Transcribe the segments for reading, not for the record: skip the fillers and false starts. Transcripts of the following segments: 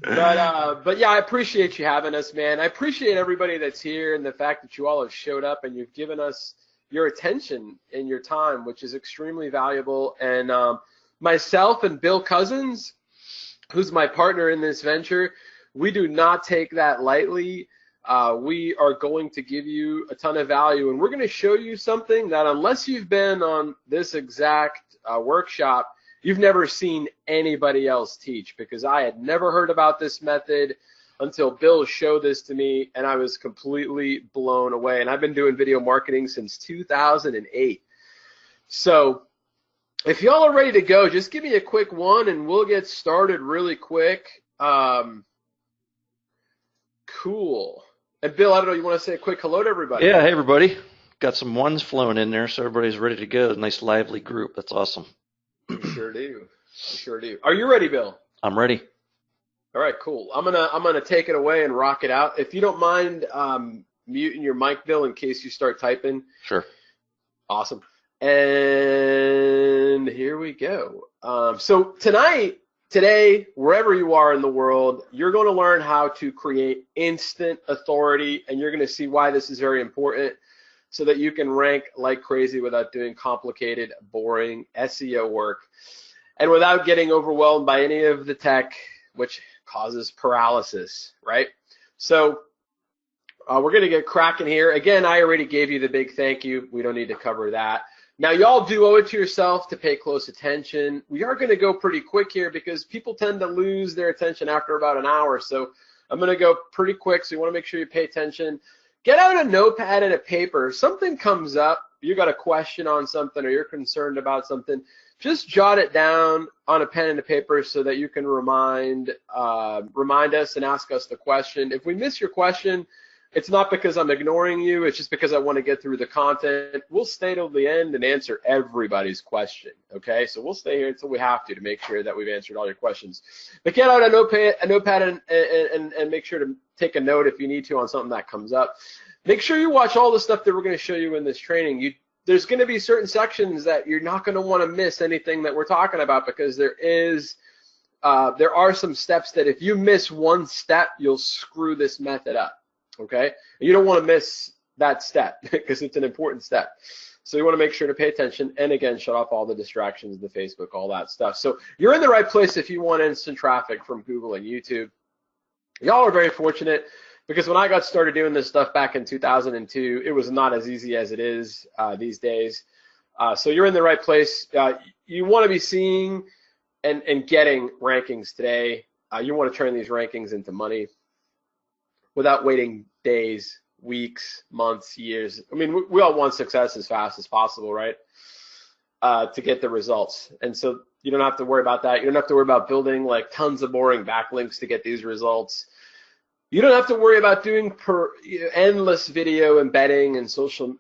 But yeah, I appreciate you having us, man. I appreciate everybody that's here and the fact that you all have showed up and you've given us your attention and your time, which is extremely valuable. And myself and Bill Cousins, who's my partner in this venture, we do not take that lightly. We are going to give you a ton of value, and we're going to show you something that unless you've been on this exact workshop, you've never seen anybody else teach, because I had never heard about this method until Bill showed this to me, and I was completely blown away. And I've been doing video marketing since 2008. So if y'all are ready to go, just give me a quick one, and we'll get started really quick. Cool. And Bill, I don't know, you want to say a quick hello to everybody? Yeah, hey everybody. Got some ones flowing in there, so everybody's ready to go. Nice lively group. That's awesome. You sure do. You sure do. Are you ready, Bill? I'm ready. All right, cool. I'm gonna take it away and rock it out. If you don't mind muting your mic, Bill, in case you start typing. Sure. Awesome. And here we go. So today, wherever you are in the world, you're going to learn how to create instant authority, and you're going to see why this is very important so that you can rank like crazy without doing complicated, boring SEO work and without getting overwhelmed by any of the tech, which causes paralysis, right? So we're going to get cracking here. Again, I already gave you the big thank you. We don't need to cover that. Now, y'all do owe it to yourself to pay close attention. We are going to go pretty quick here because people tend to lose their attention after about an hour. So I'm going to go pretty quick, so you want to make sure you pay attention. Get out a notepad and a paper. If something comes up, you got a question on something or you're concerned about something, just jot it down on a pen and a paper so that you can remind us and ask us the question. If we miss your question, it's not because I'm ignoring you, it's just because I want to get through the content. We'll stay till the end and answer everybody's question, okay? So we'll stay here until we have to make sure that we've answered all your questions. But get out a notepad and make sure to take a note if you need to on something that comes up. Make sure you watch all the stuff that we're going to show you in this training. There's going to be certain sections that you're not going to want to miss anything that we're talking about, because there are some steps that if you miss one step, you'll screw this method up. Okay, you don't want to miss that step because it's an important step. So you want to make sure to pay attention, and again, shut off all the distractions, the Facebook, all that stuff. So you're in the right place if you want instant traffic from Google and YouTube. Y'all are very fortunate, because when I got started doing this stuff back in 2002, it was not as easy as it is these days. So you're in the right place. You want to be seeing and getting rankings today. You want to turn these rankings into money without waiting days, weeks, months, years. I mean, we all want success as fast as possible, right? To get the results. And so you don't have to worry about that. You don't have to worry about building like tons of boring backlinks to get these results. You don't have to worry about doing endless video embedding and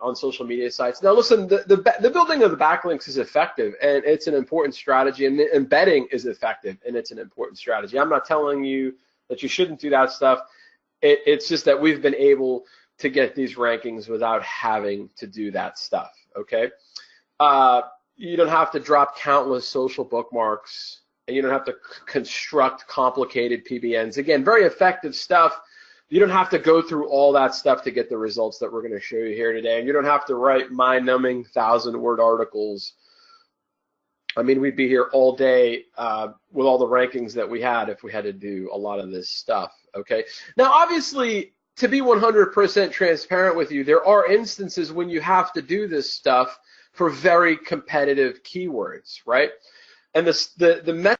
on social media sites. Now listen, the building of the backlinks is effective, and it's an important strategy, and the embedding is effective, and it's an important strategy. I'm not telling you that you shouldn't do that stuff. It's just that we've been able to get these rankings without having to do that stuff, okay? You don't have to drop countless social bookmarks, and you don't have to construct complicated PBNs. Again, very effective stuff. You don't have to go through all that stuff to get the results that we're going to show you here today, and you don't have to write mind-numbing 1,000-word articles. I mean, we'd be here all day with all the rankings that we had if we had to do a lot of this stuff, okay? Now, obviously, to be 100% transparent with you, there are instances when you have to do this stuff for very competitive keywords, right? And the method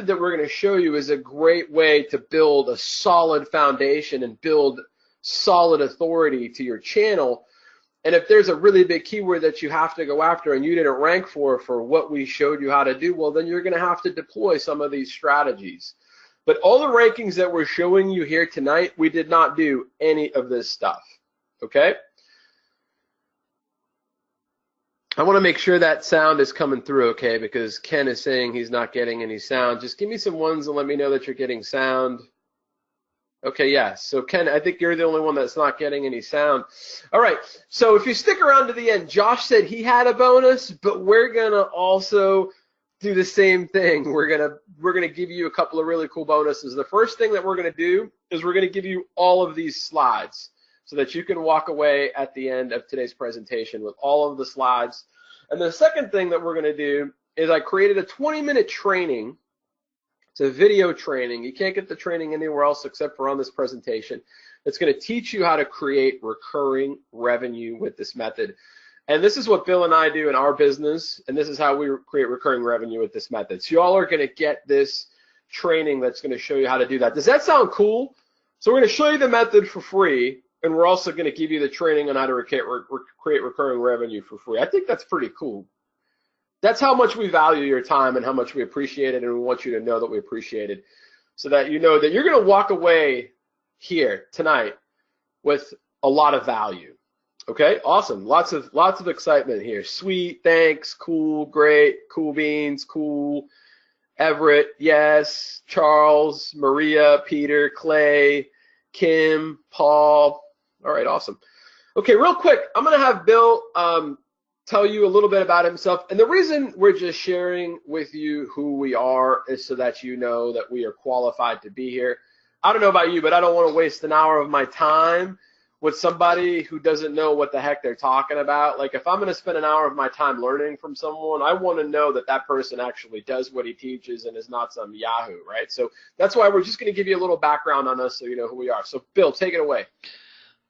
that we're going to show you is a great way to build a solid foundation and build solid authority to your channel. And if there's a really big keyword that you have to go after and you didn't rank for what we showed you how to do, well, then you're going to have to deploy some of these strategies. But all the rankings that we're showing you here tonight, we did not do any of this stuff, okay? I want to make sure that sound is coming through, okay, because Ken is saying he's not getting any sound. Just give me some ones and let me know that you're getting sound. Okay, yeah. So Ken, I think you're the only one that's not getting any sound. All right. So if you stick around to the end, Josh said he had a bonus, but we're gonna also do the same thing. We're gonna give you a couple of really cool bonuses. The first thing that we're gonna do is we're gonna give you all of these slides so that you can walk away at the end of today's presentation with all of the slides. And the second thing that we're gonna do is I created a 20-minute training. It's a video training. You can't get the training anywhere else except for on this presentation. It's going to teach you how to create recurring revenue with this method. And this is what Bill and I do in our business, and this is how we create recurring revenue with this method. So you all are going to get this training that's going to show you how to do that. Does that sound cool? So we're going to show you the method for free, and we're also going to give you the training on how to create recurring revenue for free. I think that's pretty cool. That's how much we value your time and how much we appreciate it, and we want you to know that we appreciate it, so that you know that you're going to walk away here tonight with a lot of value. Okay, awesome. Lots of excitement here. Sweet, thanks, cool, great, cool beans, cool, Everett, yes, Charles, Maria, Peter, Clay, Kim, Paul. All right, awesome. Okay, real quick, I'm going to have Bill tell you a little bit about himself. And the reason we're just sharing with you who we are is so that you know that we are qualified to be here. I don't know about you, but I don't want to waste an hour of my time with somebody who doesn't know what the heck they're talking about. Like, if I'm going to spend an hour of my time learning from someone, I want to know that that person actually does what he teaches and is not some yahoo, right? So that's why we're just going to give you a little background on us so you know who we are. So Bill, take it away.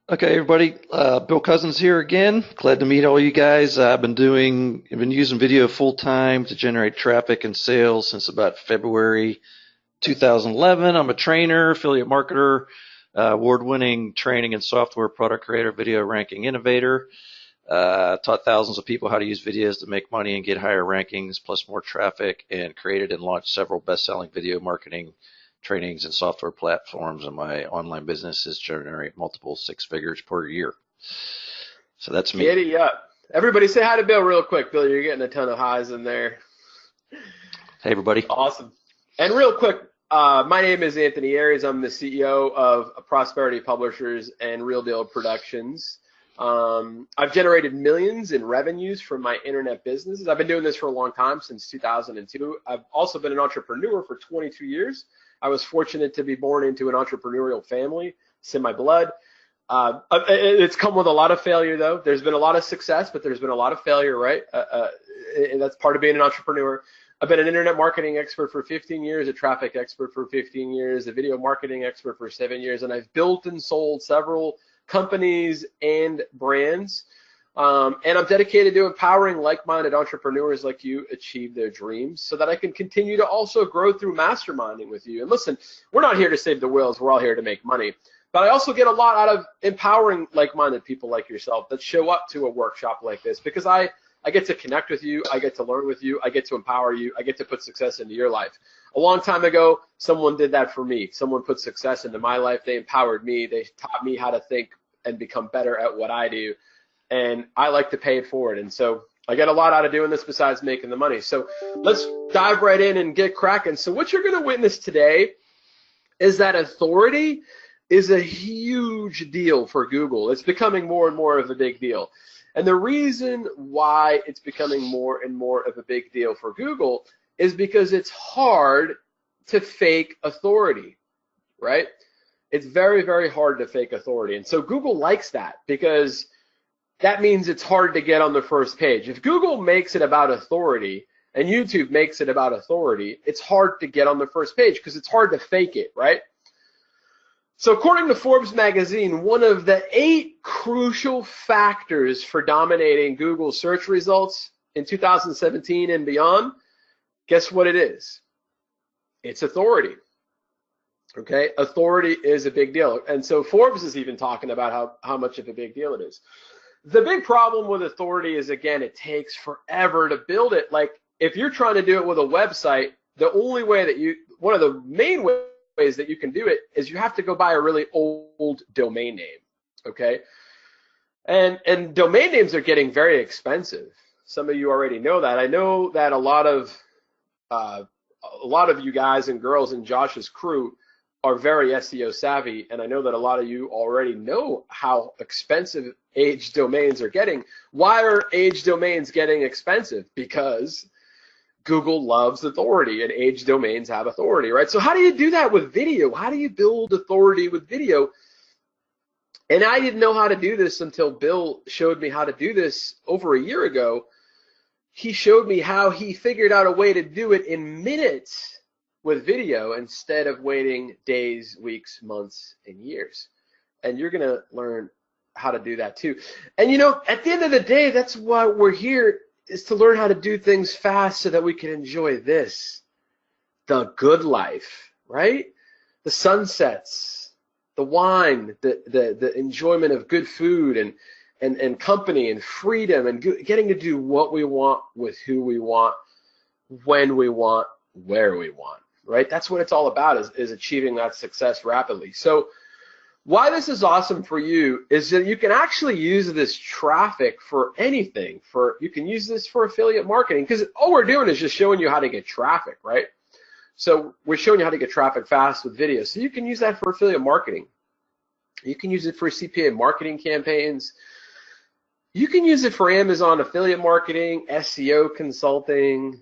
Okay, everybody. Bill Cousins here again. Glad to meet all you guys. I've been using video full time to generate traffic and sales since about February 2011. I'm a trainer, affiliate marketer, award-winning training and software product creator, video ranking innovator. Taught thousands of people how to use videos to make money and get higher rankings, plus more traffic, and created and launched several best-selling video marketing trainings and software platforms, and my online businesses generate multiple six figures per year. So that's me. Giddy up. Everybody say hi to Bill real quick. Bill, you're getting a ton of highs in there. Hey, everybody. Awesome. And real quick, my name is Anthony Aries. I'm the CEO of Prosperity Publishers and Real Deal Productions. I've generated millions in revenues from my internet businesses. I've been doing this for a long time, since 2002. I've also been an entrepreneur for 22 years. I was fortunate to be born into an entrepreneurial family. It's in my blood. It's come with a lot of failure, though. There's been a lot of success, but there's been a lot of failure, right? And that's part of being an entrepreneur. I've been an internet marketing expert for 15 years, a traffic expert for 15 years, a video marketing expert for 7 years, and I've built and sold several companies and brands. And I'm dedicated to empowering like-minded entrepreneurs like you achieve their dreams so that I can continue to also grow through masterminding with you. And listen, we're not here to save the world. We're all here to make money. But I also get a lot out of empowering like-minded people like yourself that show up to a workshop like this, because I get to connect with you. I get to learn with you. I get to empower you. I get to put success into your life. A long time ago, someone did that for me. Someone put success into my life. They empowered me. They taught me how to think and become better at what I do. And I like to pay it forward. And so I get a lot out of doing this besides making the money. So let's dive right in and get cracking. So what you're going to witness today is that authority is a huge deal for Google. It's becoming more and more of a big deal. And the reason why it's becoming more and more of a big deal for Google is because it's hard to fake authority, right? It's very, very hard to fake authority. And so Google likes that, because that means it's hard to get on the first page. If Google makes it about authority and YouTube makes it about authority, it's hard to get on the first page because it's hard to fake it, right? So according to Forbes magazine, one of the 8 crucial factors for dominating Google search results in 2017 and beyond, guess what it is? It's authority. Okay, authority is a big deal. And so Forbes is even talking about how much of a big deal it is. The big problem with authority is, again, it takes forever to build it. Like, if you're trying to do it with a website, the only way that one of the main ways that you can do it is you have to go buy a really old domain name, okay? And domain names are getting very expensive. Some of you already know that. I know that a lot of you guys and girls in Josh's crew are very SEO savvy, and I know that a lot of you already know how expensive age domains are getting. Why are age domains getting expensive? Because Google loves authority, and age domains have authority, right? So how do you do that with video? How do you build authority with video? And I didn't know how to do this until Bill showed me how to do this over a year ago. He showed me how he figured out a way to do it in minutes with video instead of waiting days, weeks, months, and years. And you're going to learn how to do that too. And you know, at the end of the day, that's why we're here, is to learn how to do things fast so that we can enjoy this, the good life, right? The sunsets, the wine, the enjoyment of good food and company and freedom and getting to do what we want with who we want, when we want, where we want, right? That's what it's all about, is achieving that success rapidly. So why this is awesome for you is that you can actually use this traffic for anything. You can use this for affiliate marketing, because all we're doing is just showing you how to get traffic, right? So we're showing you how to get traffic fast with video. So you can use that for affiliate marketing. You can use it for CPA marketing campaigns. You can use it for Amazon affiliate marketing, SEO consulting,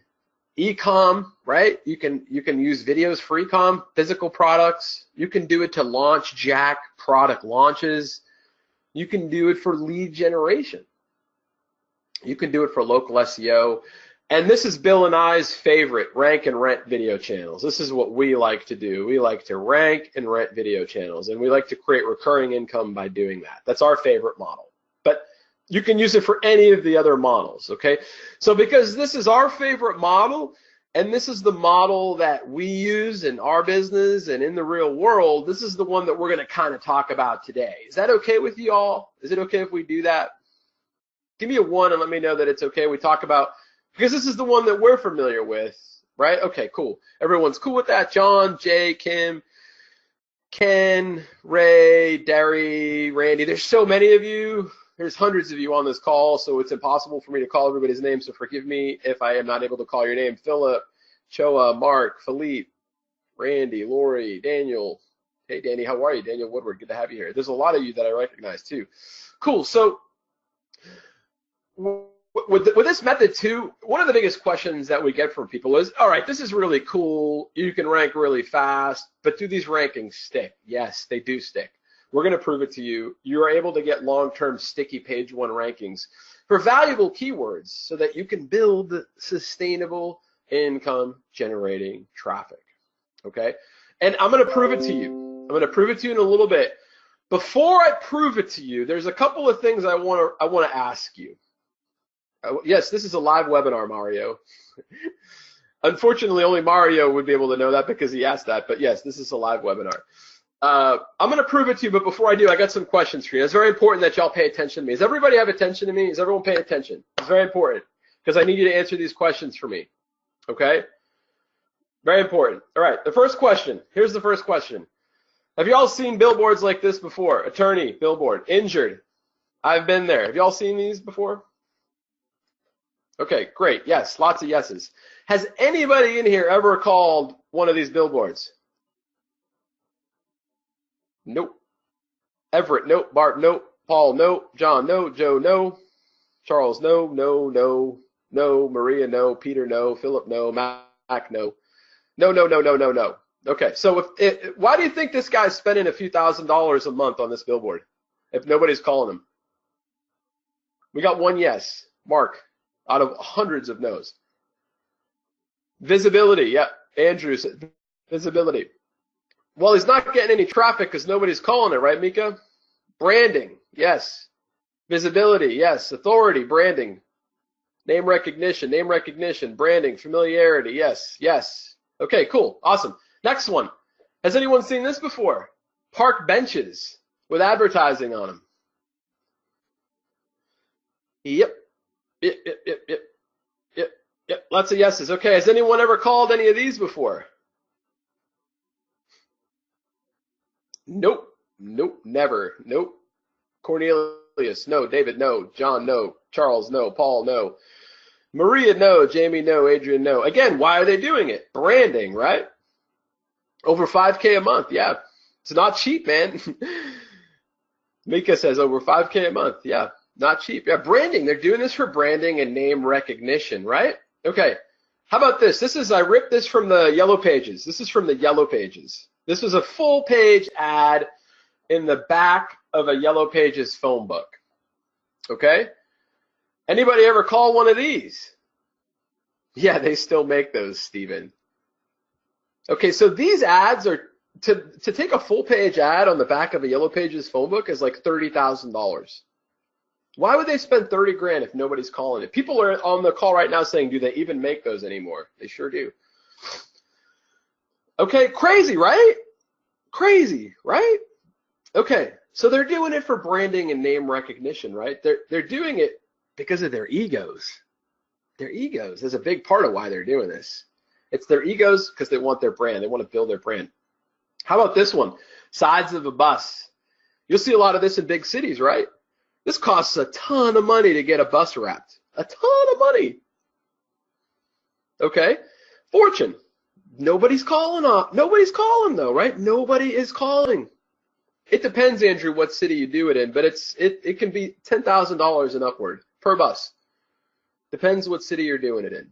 e-com, right? You can use videos for e-com, physical products. You can do it to launch Jack product launches. You can do it for lead generation. You can do it for local SEO. And this is Bill and I's favorite, rank and rent video channels. This is what we like to do. We like to rank and rent video channels, and we like to create recurring income by doing that. That's our favorite model. But you can use it for any of the other models, okay? So because this is our favorite model, and this is the model that we use in our business and in the real world, this is the one that we're going to kind of talk about today. Is that okay with you all? Is it okay if we do that? Give me a 1 and let me know that it's okay. We talk about, because this is the one that we're familiar with, right? Okay, cool. Everyone's cool with that. John, Jay, Kim, Ken, Ray, Derry, Randy. There's so many of you. There's hundreds of you on this call, so it's impossible for me to call everybody's name, so forgive me if I am not able to call your name. Philip, Choa, Mark, Philippe, Randy, Lori, Daniel. Hey, Danny, how are you? Daniel Woodward, good to have you here. There's a lot of you that I recognize, too. Cool. So with this method, too, one of the biggest questions that we get from people is, all right, this is really cool. You can rank really fast, but do these rankings stick? Yes, they do stick. We're going to prove it to you. You are able to get long-term sticky page 1 rankings for valuable keywords so that you can build sustainable income generating traffic, okay? And I'm going to prove it to you. I'm going to prove it to you in a little bit. Before I prove it to you, there's a couple of things I want to ask you. Yes, this is a live webinar, Mario. Unfortunately, only Mario would be able to know that because he asked that, but yes, this is a live webinar. I'm going to prove it to you, but before I do, I got some questions for you. It's very important that y'all pay attention to me. Does everybody have attention to me? Does everyone pay attention? It's very important because I need you to answer these questions for me, okay? Very important. All right, the first question. Here's the first question. Have y'all seen billboards like this before? Attorney, billboard, injured. I've been there. Have y'all seen these before? Okay, great. Yes, lots of yeses. Has anybody in here ever called one of these billboards? Nope. Everett, nope. Bart, nope. Paul, nope. John, no. Joe, no. Charles, no. No. Maria, no. Peter, no. Philip, no. Mac, no. No. Okay, so why do you think this guy's spending a few $1,000s a month on this billboard if nobody's calling him? We got 1 yes. Mark, out of hundreds of no's. Visibility, yeah. Andrew said visibility. Well, he's not getting any traffic because nobody's calling it, right, Mika? Branding, yes. Visibility, yes. Authority, branding. Name recognition, branding, familiarity, yes. Okay, cool, awesome. Next one. Has anyone seen this before? Park benches with advertising on them. Yep. Lots of yeses. Okay, has anyone ever called any of these before? Nope, never. Nope. Cornelius, no. David, no. John, no. Charles, no. Paul, no. Maria, no. Jamie, no. Adrian, no. Again, why are they doing it? Branding, right? Over 5K a month. Yeah. It's not cheap, man. Mika says over 5K a month. Yeah. Not cheap. Yeah. Branding. They're doing this for branding and name recognition, right? Okay. How about this? I ripped this from the Yellow Pages. This is from the Yellow Pages. This was a full page ad in the back of a Yellow Pages phone book. Okay? Anybody ever call one of these? Yeah, they still make those, Steven. Okay, so these ads are, to take a full page ad on the back of a Yellow Pages phone book is like $30,000. Why would they spend 30 grand if nobody's calling it? People are on the call right now saying, do they even make those anymore? They sure do. Okay, crazy, right? Crazy, right? Okay, so they're doing it for branding and name recognition, right? They're doing it because of their egos. Their egos is a big part of why they're doing this. It's their egos because they want their brand. They want to build their brand. How about this one? Sides of a bus. You'll see a lot of this in big cities, right? This costs a ton of money to get a bus wrapped. A ton of money. Okay? Fortune. Nobody's calling though, right? Nobody is calling. It depends, Andrew, what city you do it in, but it can be $10,000 and upward per bus. Depends what city you're doing it in.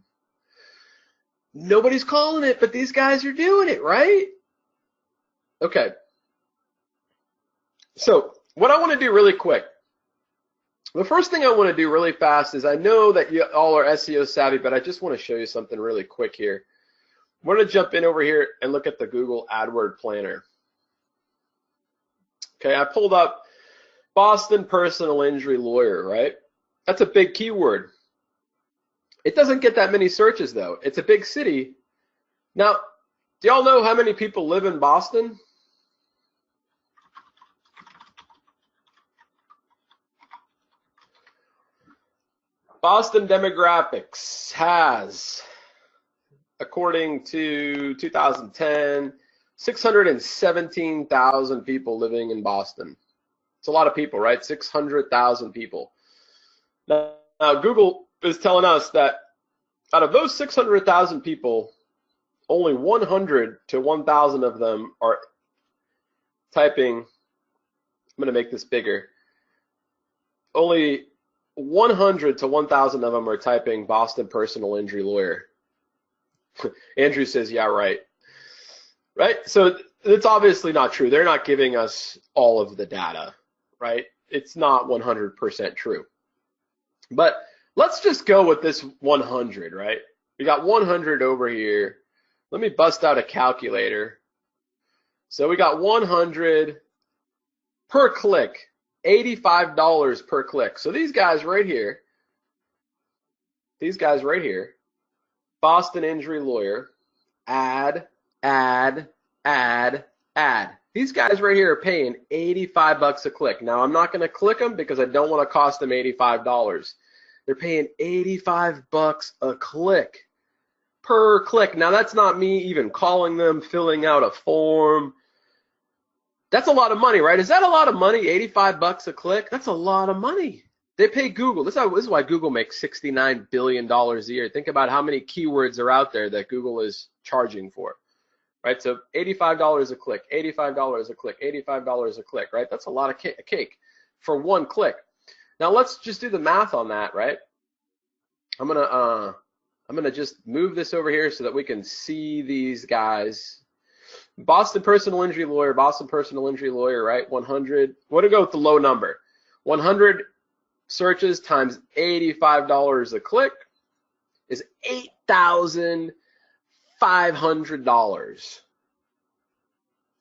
Nobody's calling it, but these guys are doing it, right? Okay. So what I want to do really quick, the first thing I want to do really fast is I know that you all are SEO savvy, but I just want to show you something really quick here. We're going to jump in over here and look at the Google AdWord Planner. Okay, I pulled up Boston personal injury lawyer, right? That's a big keyword. It doesn't get that many searches though. It's a big city. Now, do y'all know how many people live in Boston? Boston demographics has, according to 2010, 617,000 people living in Boston. It's a lot of people, right? 600,000 people. Now, Google is telling us that out of those 600,000 people, only 100 to 1,000 of them are typing, I'm going to make this bigger, only 100 to 1,000 of them are typing Boston personal injury lawyer. Andrew says, yeah, right. Right? So it's obviously not true. They're not giving us all of the data, right? It's not 100% true. But let's just go with this 100, right? We got 100 over here. Let me bust out a calculator. So we got 100 per click, $85 per click. So these guys right here, Boston injury lawyer, ad. These guys right here are paying $85 a click. Now I'm not going to click them because I don't want to cost them $85. They're paying $85 a click per click. Now that's not me even calling them, filling out a form. That's a lot of money, right? Is that a lot of money? $85 a click? That's a lot of money. They pay Google. This is why Google makes $69 billion a year. Think about how many keywords are out there that Google is charging for, right? So $85 a click, $85 a click, $85 a click, right? That's a lot of cake for one click. Now let's just do the math on that, right? I'm gonna just move this over here so that we can see these guys. Boston personal injury lawyer, right? 100. What to go with the low number? 100 searches times $85 a click is $8,500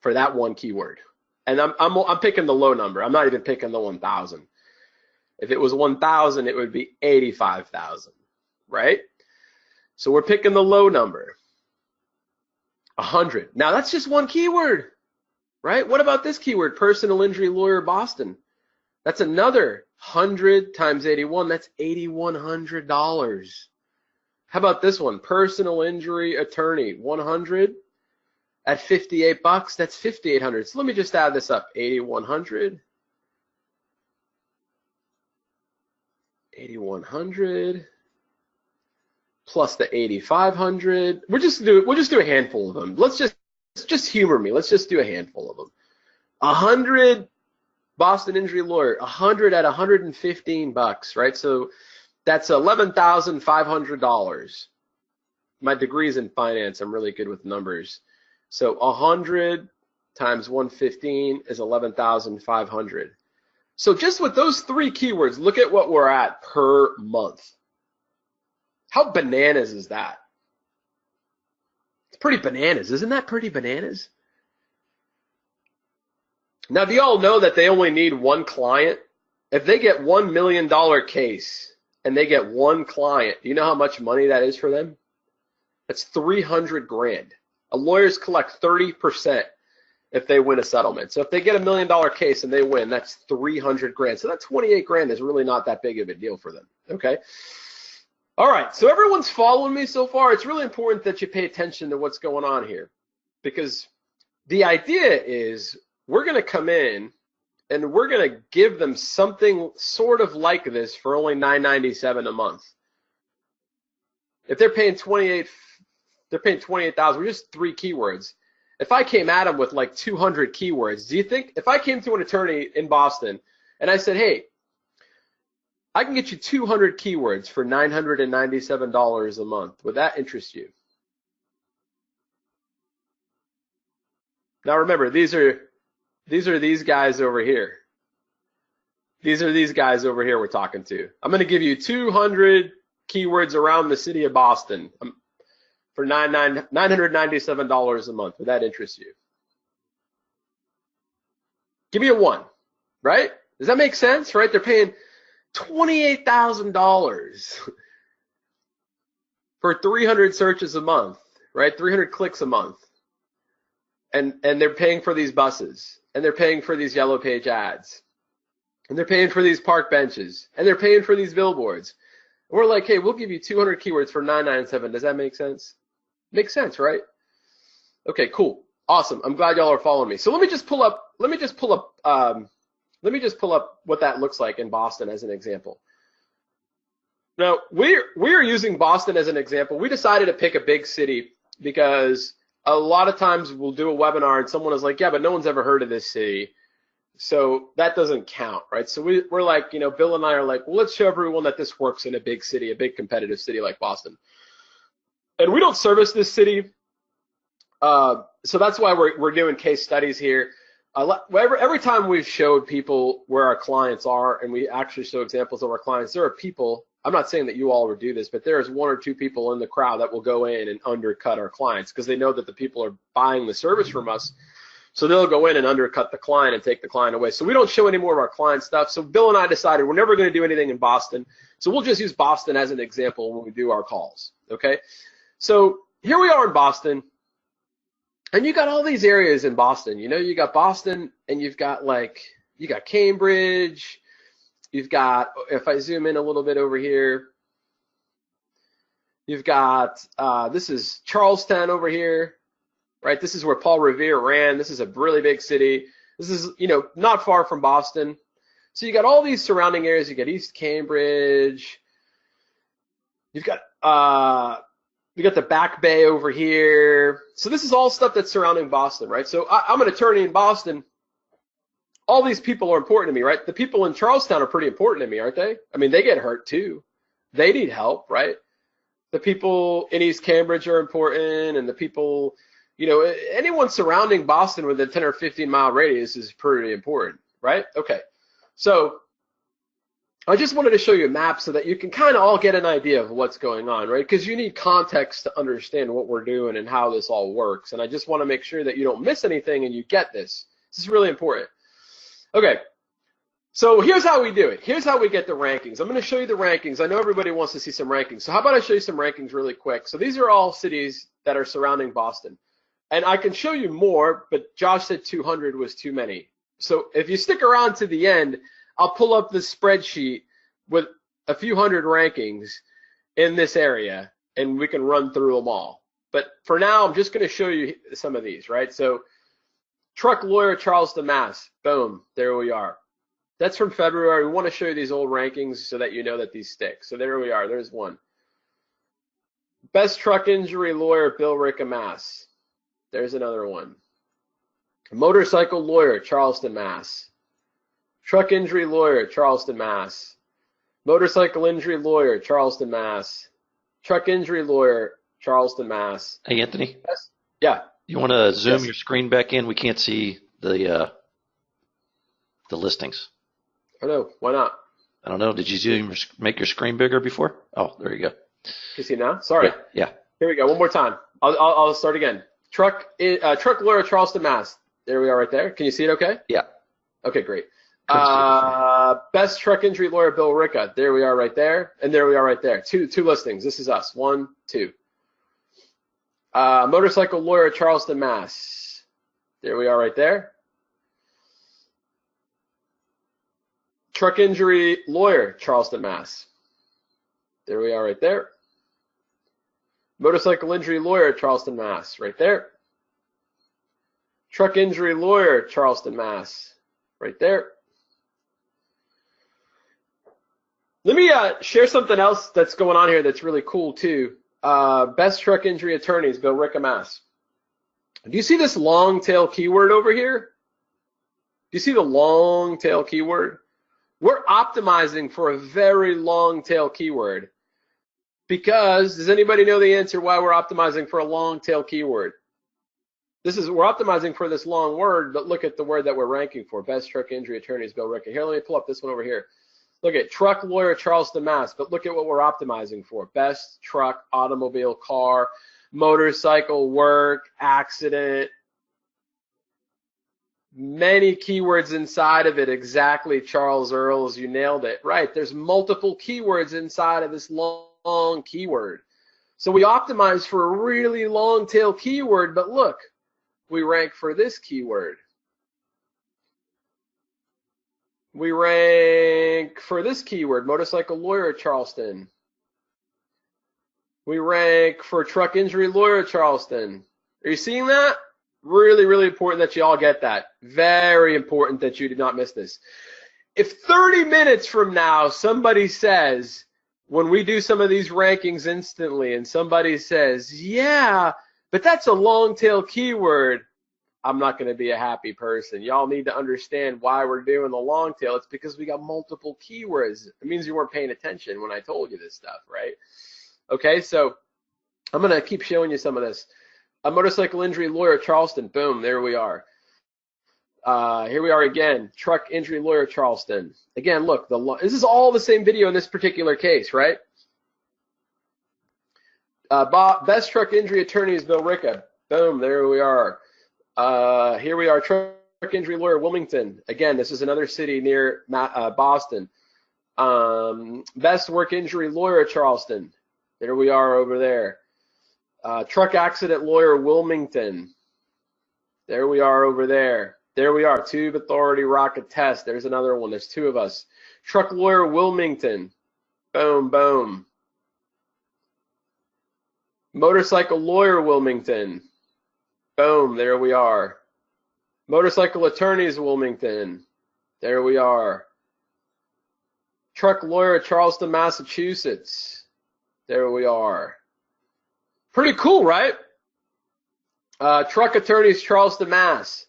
for that one keyword. And I'm picking the low number. I'm not even picking the 1,000. If it was 1,000, it would be 85,000, right? So we're picking the low number. 100. Now that's just one keyword, right? What about this keyword, personal injury lawyer Boston? That's another 100 times 81. That's $8,100. How about this one, personal injury attorney, 100 at $58. That's $5,800. So let me just add this up, 8,100. 8,100 plus the 8,500. We'll just do a handful of them. Let's just just humor me. Let's just do a handful of them. 100 Boston injury lawyer, 100 at $115, right? So that's $11,500. My degree's in finance. I'm really good with numbers. So 100 times 115 is 11,500. So just with those three keywords, look at what we're at per month. How bananas is that? It's pretty bananas. Isn't that pretty bananas? Now, do you all know that they only need one client? If they get $1 million case and they get one client, do you know how much money that is for them? That's 300 grand. Lawyers collect 30% if they win a settlement. So if they get $1 million case and they win, that's 300 grand. So that 28 grand is really not that big of a deal for them. Okay. All right. So everyone's following me so far. It's really important that you pay attention to what's going on here, because the idea is we're going to come in and we're going to give them something sort of like this for only $9.97 a month. If they're paying $28,000 with just three keywords. If I came at them with like 200 keywords, do you think if I came to an attorney in Boston and I said, hey, I can get you 200 keywords for $997 a month, would that interest you? Now remember, these are these guys over here. These are these guys over here we're talking to. I'm going to give you 200 keywords around the city of Boston for $997 a month. Would that interest you? Give me a 1, right? Does that make sense, right? They're paying $28,000 for 300 searches a month, right? 300 clicks a month. And they're paying for these buses, and they're paying for these yellow page ads, and they're paying for these park benches, and they're paying for these billboards. And we're like, hey, we'll give you 200 keywords for $997. Does that make sense? Makes sense, right? Okay, cool. Awesome. I'm glad y'all are following me. So let me just pull up what that looks like in Boston as an example. Now, we're using Boston as an example. We decided to pick a big city because a lot of times we'll do a webinar and someone is like, yeah, but no one's ever heard of this city. So that doesn't count, right? So we're like, Bill and I are like, well, let's show everyone that this works in a big city, a big competitive city like Boston. And we don't service this city. So that's why we're doing case studies here. Every time we've showed people where our clients are and we actually show examples of our clients, there are people, I'm not saying that you all would do this, but there's 1 or 2 people in the crowd that will go in and undercut our clients because they know that the people are buying the service from us. So they'll go in and undercut the client and take the client away. So we don't show any more of our client stuff. So Bill and I decided we're never going to do anything in Boston. So we'll just use Boston as an example when we do our calls. Okay. So here we are in Boston. And you got all these areas in Boston. You got Boston and you got Cambridge. You've got, if I zoom in a little bit over here, you've got, this is Charlestown over here, right? This is where Paul Revere ran. This is a really big city. This is, not far from Boston. So you got all these surrounding areas. You got East Cambridge. You've got, you got the Back Bay over here. So this is all stuff that's surrounding Boston, right? So I'm an attorney in Boston. All these people are important to me, right? The people in Charlestown are pretty important to me, aren't they? I mean, they get hurt too. They need help, right? The people in East Cambridge are important, and the people, anyone surrounding Boston within 10 or 15 mile radius is pretty important, right? Okay. So I just wanted to show you a map so that you can kind of all get an idea of what's going on, right? Because you need context to understand what we're doing and how this all works. And I just want to make sure that you don't miss anything and you get this. This is really important. Okay, so here's how we do it. Here's how we get the rankings. I'm going to show you the rankings. I know everybody wants to see some rankings. So how about I show you some rankings really quick? So these are all cities that are surrounding Boston. And I can show you more, but Josh said 200 was too many. So if you stick around to the end, I'll pull up the spreadsheet with a few hundred rankings in this area, and we can run through them all. But for now, I'm just going to show you some of these, right? So Truck Lawyer, Charleston, Mass. Boom, there we are. That's from February. We want to show you these old rankings so that you know that these stick. So there we are. There's one. Best truck injury lawyer, Bill Ricca, Mass. There's another one. Motorcycle lawyer, Charleston, Mass. Truck injury lawyer, Charleston, Mass. Motorcycle injury lawyer, Charleston, Mass. Truck injury lawyer, Charleston, Mass. Hey, Anthony. Yes. Yeah. You want to zoom Yes. your screen back in? We can't see the listings. Oh no, why not? I don't know. Did you make your screen bigger before? Oh, there you go. Can you see now? Sorry. Yeah. Here we go. One more time. I'll start again. Truck lawyer, Charleston, Mass. There we are right there. Can you see it okay? Yeah. Okay, great. Best truck injury lawyer, Bill Ricca. There we are right there. And there we are right there. Two listings. This is us. 1, 2. Motorcycle lawyer, Charleston, Mass. There we are right there. Truck injury lawyer, Charleston, Mass. There we are right there. Motorcycle injury lawyer, Charleston, Mass. Right there. Truck injury lawyer, Charleston, Mass. Right there. Let me share something else that's going on here that's really cool too. Best truck injury attorneys, Bill Ricca, Mass. Do you see this long tail keyword over here? Do you see the long tail keyword? We're optimizing for a very long tail keyword because does anybody know the answer why we're optimizing for a long tail keyword? We're optimizing for this long word, but look at the word that we're ranking for. Best truck injury attorneys, Bill Ricca. Here, let me pull up this one over here. Look at truck lawyer, Charleston, Mass. But look at what we're optimizing for. Best truck, automobile, car, motorcycle, work, accident. Many keywords inside of it. Exactly, Charles Earls, you nailed it. Right, there's multiple keywords inside of this long keyword. So we optimize for a really long tail keyword, but look, we rank for this keyword. We rank for this keyword, motorcycle lawyer, Charleston. We rank for truck injury lawyer, Charleston. Are you seeing that? Really, really important that you all get that. Very important that you do not miss this. If 30 minutes from now somebody says, when we do some of these rankings instantly, and somebody says, yeah, but that's a long tail keyword, I'm not going to be a happy person. Y'all need to understand why we're doing the long tail. It's because we got multiple keywords. It means you weren't paying attention when I told you this stuff, right? Okay, so I'm going to keep showing you some of this. A motorcycle injury lawyer, Charleston. Boom, there we are. Here we are again. Truck injury lawyer, Charleston. Again, look, this is all the same video in this particular case, right? Best truck injury attorneys, Bill Ricca. Boom, there we are. Here we are, truck injury lawyer, Wilmington. Again, this is another city near Boston. Best work injury lawyer, Charleston. There we are over there. Truck accident lawyer, Wilmington. There we are over there. There we are, Tube Authority, Rocket Test. There's another one. There's two of us. Truck lawyer, Wilmington. Boom, boom. Motorcycle lawyer, Wilmington. Boom, there we are. Motorcycle attorneys, Wilmington. There we are. Truck lawyer, Charleston, Massachusetts. There we are. Pretty cool, right? Truck attorneys, Charleston, Mass.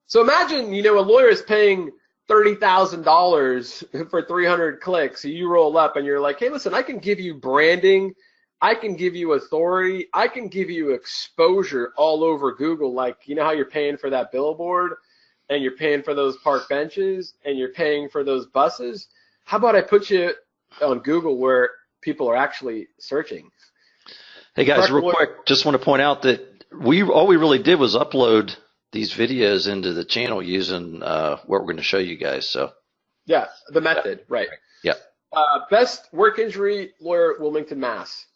So imagine, a lawyer is paying $30,000 for 300 clicks. So you roll up and you're like, hey, listen, I can give you branding. I can give you authority. I can give you exposure all over Google. Like, you know how you're paying for that billboard and you're paying for those park benches and you're paying for those buses? How about I put you on Google where people are actually searching? Hey guys, real quick, just want to point out that all we really did was upload these videos into the channel using what we're going to show you guys. So yeah, the method, right? Yeah. Best work injury lawyer, Wilmington, Mass.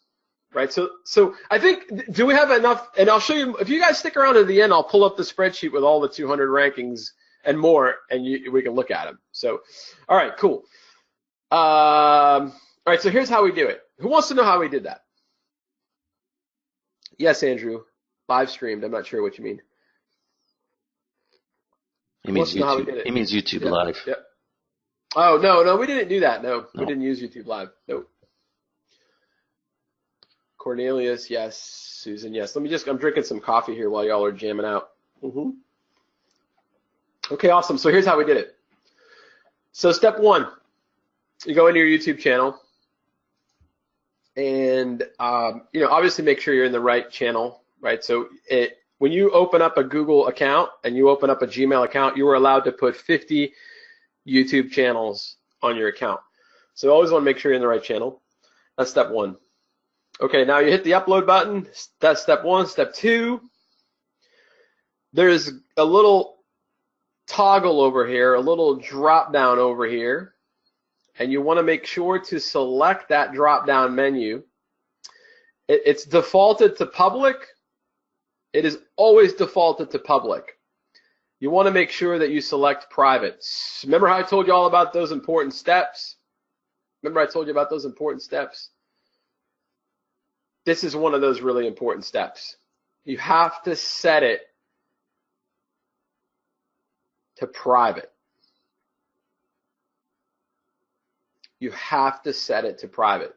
Right. So I think, do we have enough? And I'll show you, if you guys stick around to the end, I'll pull up the spreadsheet with all the 200 rankings and more, and we can look at them. So, all right, cool. All right, so here's how we do it. Who wants to know how we did that? Yes, Andrew. Live streamed. I'm not sure what you mean. He means YouTube. He means YouTube Live. Yeah. Oh, no, we didn't do that. No, we didn't use YouTube Live. Nope. Cornelius, yes. Susan, yes. I'm drinking some coffee here while y'all are jamming out. Okay, awesome. So here's how we did it. So step one, you go into your YouTube channel and, obviously make sure you're in the right channel, right? So when you open up a Google account and you open up a Gmail account, you are allowed to put 50 YouTube channels on your account. So you always want to make sure you're in the right channel. That's step one. Okay, now you hit the upload button. That's step one. Step two, there's a little toggle over here, a little drop down over here, and you want to make sure to select that drop down menu. It's defaulted to public. It is always defaulted to public. You want to make sure that you select private. Remember how I told you all about those important steps? This is one of those really important steps. You have to set it to private. You have to set it to private.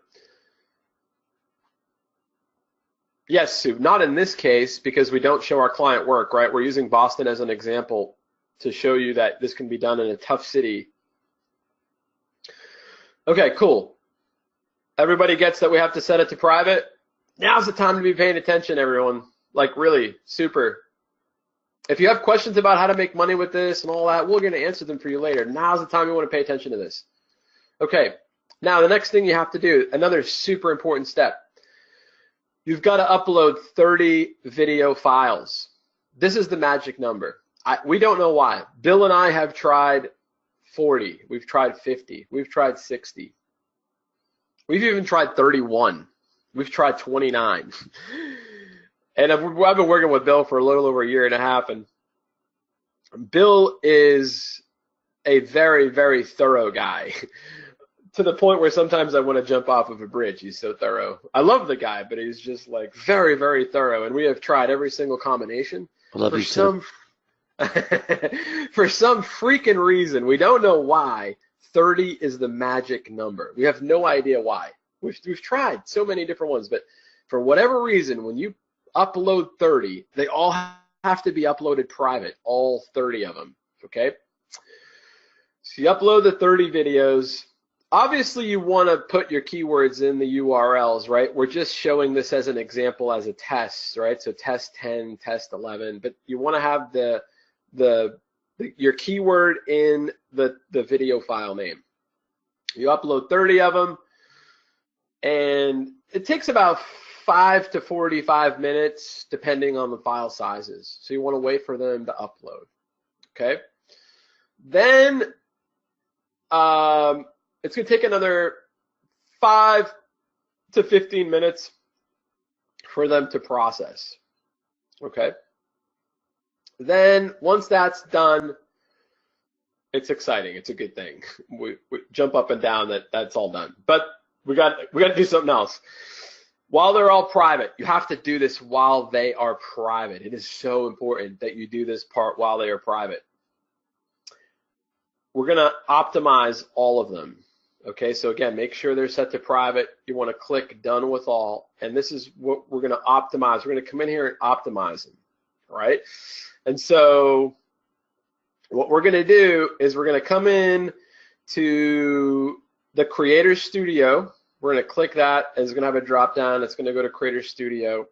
Yes, Sue, not in this case because we don't show our client work, right? We're using Boston as an example to show you that this can be done in a tough city. Okay, cool. Everybody gets that we have to set it to private? Now's the time to be paying attention, everyone. Like really, super. If you have questions about how to make money with this and all that, we're going to answer them for you later. Now's the time you want to pay attention to this. Okay, now the next thing you have to do, another super important step. You've got to upload 30 video files. This is the magic number. We don't know why. Bill and I have tried 40. We've tried 50. We've tried 60. We've even tried 31. We've tried 29. And I've been working with Bill for a little over a year and a half, and Bill is a very, very thorough guy to the point where sometimes I want to jump off of a bridge. He's so thorough. I love the guy, but he's just like very, very thorough, and we have tried every single combination. I love you too. For some freaking reason, we don't know why, 30 is the magic number. We have no idea why. We've tried so many different ones, but for whatever reason, when you upload 30, they all have to be uploaded private, all 30 of them, okay? So you upload the 30 videos. Obviously, you want to put your keywords in the URLs, right? We're just showing this as an example as a test, right? So test 10, test 11, but you want to have your keyword in the video file name. You upload 30 of them, and it takes about 5 to 45 minutes depending on the file sizes. So you want to wait for them to upload, okay? Then it's going to take another 5 to 15 minutes for them to process, okay? Then once that's done, it's exciting. It's a good thing. We jump up and down that's all done. But we got to do something else. While they're all private, you have to do this while they are private. It is so important that you do this part while they are private. We're going to optimize all of them. Okay, so again, make sure they're set to private. You want to click done with all, and this is what we're going to optimize. We're going to come in here and optimize them, right? And so what we're going to do is we're going to come in to the Creator Studio. We're going to click that, and it's going to have a drop down. It's going to go to Creator Studio,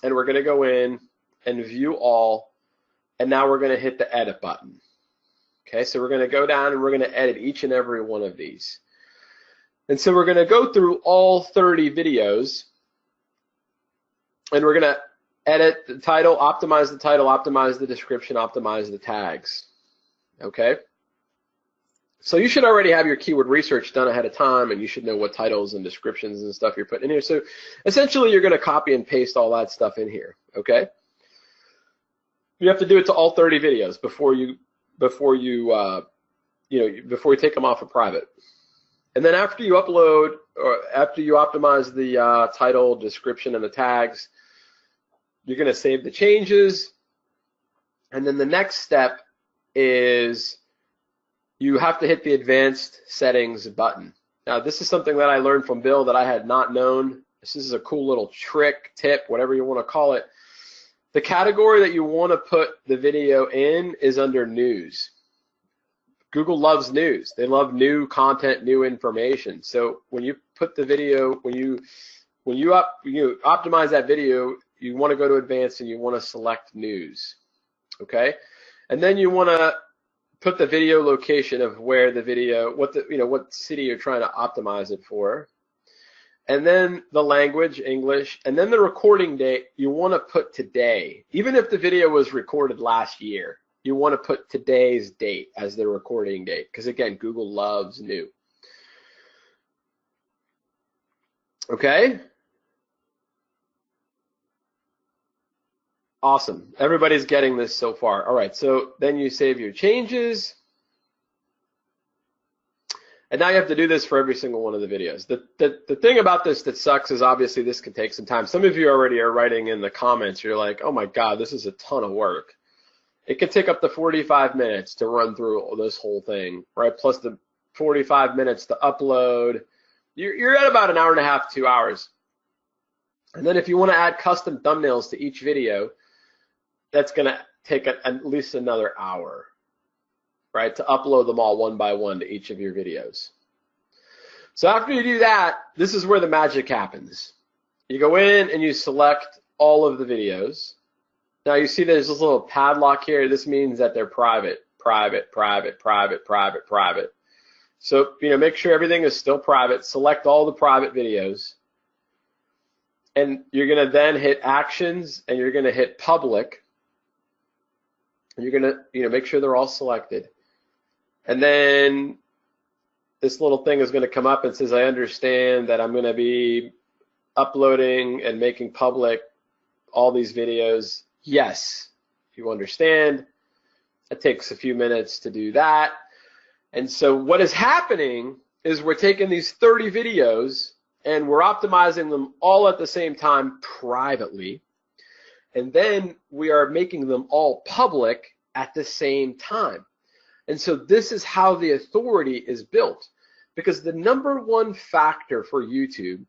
and we're going to go in and view all, and now we're going to hit the edit button. Okay, so we're going to go down and we're going to edit each and every one of these. And so we're going to go through all 30 videos, and we're going to edit the title, optimize the description, optimize the tags. Okay? So you should already have your keyword research done ahead of time, and you should know what titles and descriptions and stuff you're putting in here. So essentially, you're going to copy and paste all that stuff in here. Okay? You have to do it to all 30 videos before you take them off of private. And then after you upload, or after you optimize the title, description, and the tags, you're going to save the changes. And then the next step is you have to hit the advanced settings button. Now, this is something that I learned from Bill that I had not known this is a cool little trick, tip, whatever you want to call it. The category that you want to put the video in is under news. Google loves news. They love new content, new information. So when you put the video, when you optimize that video, you want to go to advanced and you want to select news. Okay? And then you want to put the video location of where the video, what city you're trying to optimize it for. And then the language, English, and then the recording date, you want to put today. Even if the video was recorded last year, you want to put today's date as the recording date, because again, Google loves new. Okay? Awesome. Everybody's getting this so far. All right, so then you save your changes. And now you have to do this for every single one of the videos. The thing about this that sucks is obviously this can take some time. Some of you already are writing in the comments, you're like, oh my God, this is a ton of work. It can take up to 45 minutes to run through this whole thing, right? Plus the 45 minutes to upload. You're at about an hour and a half, 2 hours. And then if you want to add custom thumbnails to each video, that's going to take at least another hour, right, to upload them all one by one to each of your videos. So after you do that, this is where the magic happens. You go in and you select all of the videos. Now you see there's this little padlock here. This means that they're private, private, private, private, private, private. So, make sure everything is still private. Select all the private videos. And you're going to then hit actions and you're going to hit public. And you're going to, make sure they're all selected. And then this little thing is going to come up and says, I understand that I'm going to be uploading and making public all these videos. Yes, you understand. It takes a few minutes to do that. And so what is happening is we're taking these 30 videos and we're optimizing them all at the same time privately. And then we are making them all public at the same time. And so this is how the authority is built. Because the number one factor for YouTube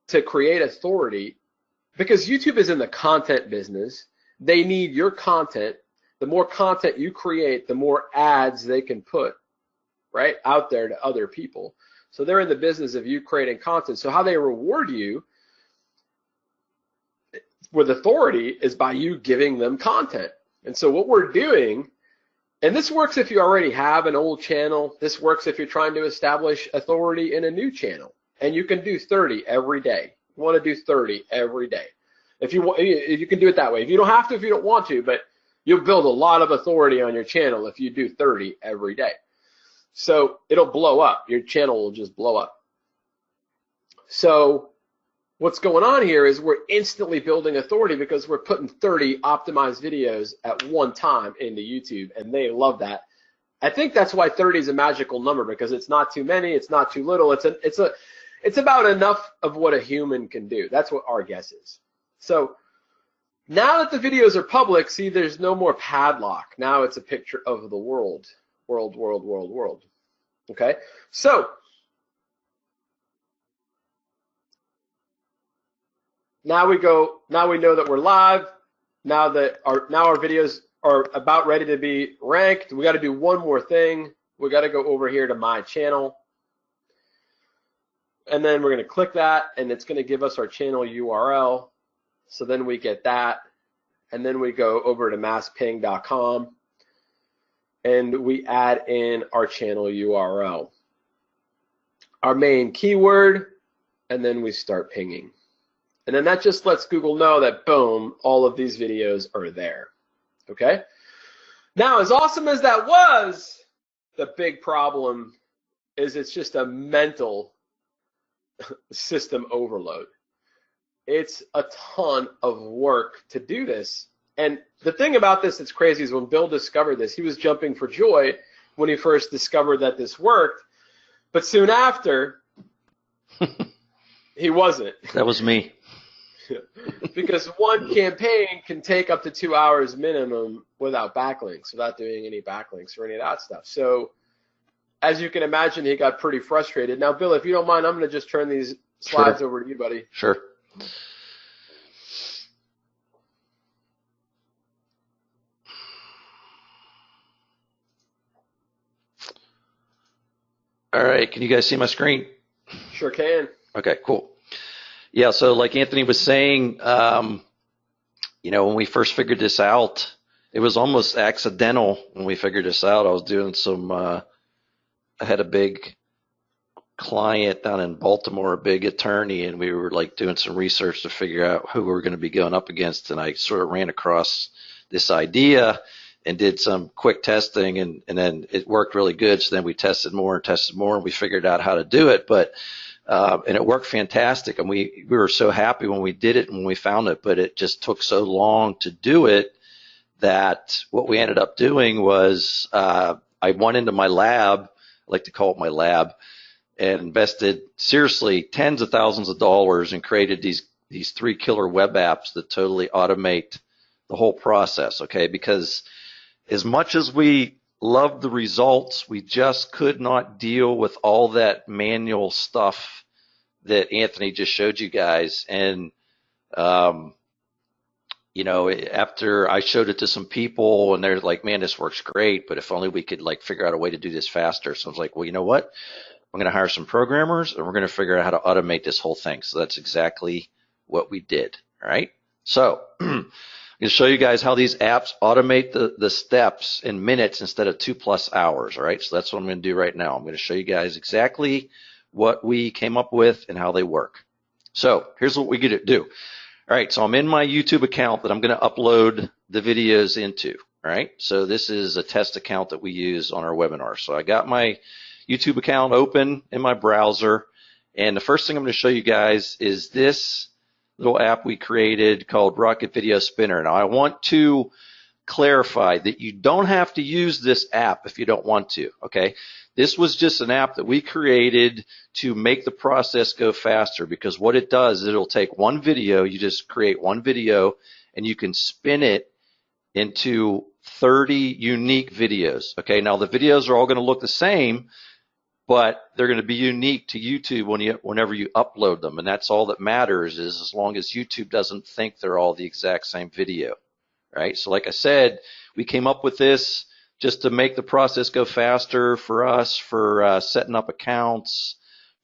to create authority, because YouTube is in the content business, they need your content. The more content you create, the more ads they can put, right, out there to other people. So they're in the business of you creating content. So how they reward you with authority is by you giving them content. And so what we're doing, and this works if you already have an old channel. This works if you're trying to establish authority in a new channel. And you can do 30 every day. You want to do 30 every day. If you can do it that way. If you don't have to, if you don't want to, but you'll build a lot of authority on your channel if you do 30 every day. So it'll blow up. Your channel will just blow up. So what's going on here is we're instantly building authority because we're putting 30 optimized videos at one time into YouTube, and they love that. I think that's why 30 is a magical number, because it's not too many, it's not too little. It's about enough of what a human can do. That's what our guess is. So now that the videos are public, see, there's no more padlock. Now it's a picture of the world. World, world, world, world. Okay? So now we know that we're live. Now our videos are about ready to be ranked. We got to do one more thing. We got to go over here to my channel. And then we're going to click that, and it's going to give us our channel URL. So then we get that, and then we go over to massping.com, and we add in our channel URL, our main keyword, and then we start pinging. And then that just lets Google know that, boom, all of these videos are there. Okay? Now, as awesome as that was, the big problem is it's just a mental system overload. It's a ton of work to do this. And the thing about this that's crazy is when Bill discovered this, he was jumping for joy when he first discovered that this worked. But soon after, he wasn't. That was me. Because one campaign can take up to 2 hours minimum without backlinks, without doing any backlinks or any of that stuff. So as you can imagine, he got pretty frustrated. Now, Bill, if you don't mind, I'm going to just turn these Slides Sure. over to you, buddy. Sure. All right. Can you guys see my screen? Sure can. Okay, cool. Yeah. So like Anthony was saying, when we first figured this out, it was almost accidental when we figured this out. I was doing I had a big client down in Baltimore, a big attorney, and we were like doing some research to figure out who we were going to be going up against. And I sort of ran across this idea and did some quick testing, and then it worked really good. So then we tested more, and we figured out how to do it. And it worked fantastic. And we were so happy when we did it and when we found it, but it just took so long to do it that what we ended up doing was I went into my lab, I like to call it my lab, and invested seriously tens of thousands of dollars and created these 3 killer web apps that totally automate the whole process, okay? Because as much as we loved the results, we just could not deal with all that manual stuff that Anthony just showed you guys. And after I showed it to some people and they're like, man, this works great, but if only we could like figure out a way to do this faster. So I was like, well, you know what? I'm going to hire some programmers and we're going to figure out how to automate this whole thing. So that's exactly what we did. All right. So I'm going to show you guys how these apps automate the steps in minutes instead of 2+ hours. All right. So that's what I'm going to do right now. I'm going to show you guys exactly what we came up with and how they work. So here's what we get to do. All right. So I'm in my YouTube account that I'm going to upload the videos into. All right. So this is a test account that we use on our webinar. So I got my YouTube account open in my browser. And the first thing I'm going to show you guys is this little app we created called Rocket Video Spinner. Now I want to clarify that you don't have to use this app if you don't want to, okay? This was just an app that we created to make the process go faster, because what it does is it'll take one video, you just create one video, and you can spin it into 30 unique videos, okay? Now the videos are all going to look the same, but they're going to be unique to YouTube whenever you upload them, and that's all that matters, is as long as YouTube doesn't think they're all the exact same video, right? So like I said, we came up with this just to make the process go faster for us, for setting up accounts,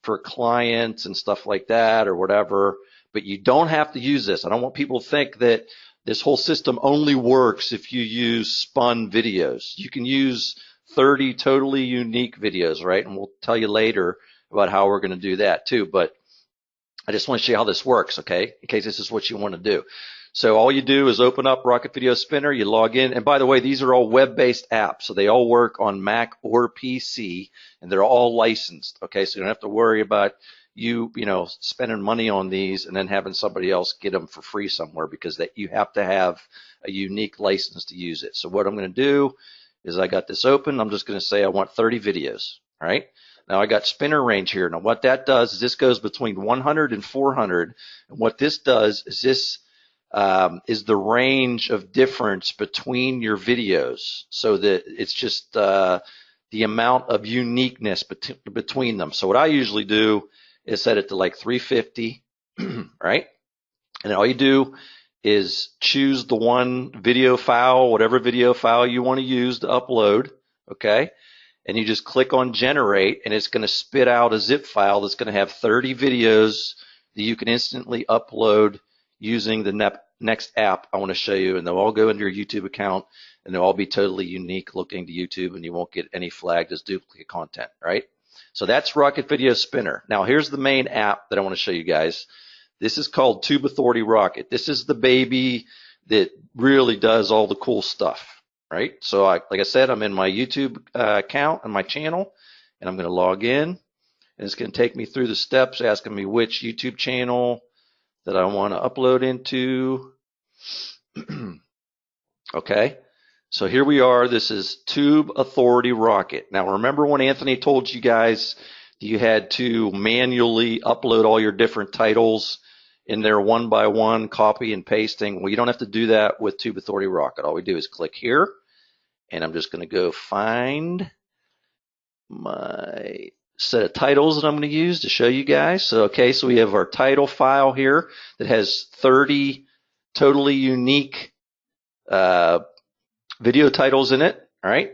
for clients and stuff like that or whatever, but you don't have to use this. I don't want people to think that this whole system only works if you use spun videos. You can use 30 totally unique videos, right? And we'll tell you later about how we're going to do that too. But I just want to show you how this works, okay? In case this is what you want to do. So all you do is open up Rocket Video Spinner, you log in, and by the way, these are all web-based apps, so they all work on Mac or PC, and they're all licensed, okay? So you don't have to worry about you spending money on these and then having somebody else get them for free somewhere, because you have to have a unique license to use it. So what I'm going to do is I got this open. I'm just going to say I want 30 videos, all right? Now I got spinner range here. Now what that does is this goes between 100 and 400, and what this does is this is the range of difference between your videos, so that it's just the amount of uniqueness between them. So what I usually do is set it to like 350, right? And all you do is choose the one video file, whatever video file you want to use to upload, okay? And you just click on generate, and it's going to spit out a zip file that's going to have 30 videos that you can instantly upload using the next app I want to show you, and they'll all go into your YouTube account, and they'll all be totally unique looking to YouTube, and you won't get any flagged as duplicate content, right? So that's Rocket Video Spinner. Now here's the main app that I want to show you guys. This is called Tube Authority Rocket. This is the baby that really does all the cool stuff, right? So like I said, I'm in my YouTube account and my channel, and I'm going to log in, and it's going to take me through the steps, asking me which YouTube channel that I want to upload into. Okay, so here we are. This is Tube Authority Rocket. Now remember when Anthony told you guys you had to manually upload all your different titles in there one by one, copy and pasting? Well, you don't have to do that with Tube Authority Rocket. All we do is click here, and I'm just going to go find my set of titles that I'm going to use to show you guys. So, okay, so we have our title file here that has 30 totally unique video titles in it, all right,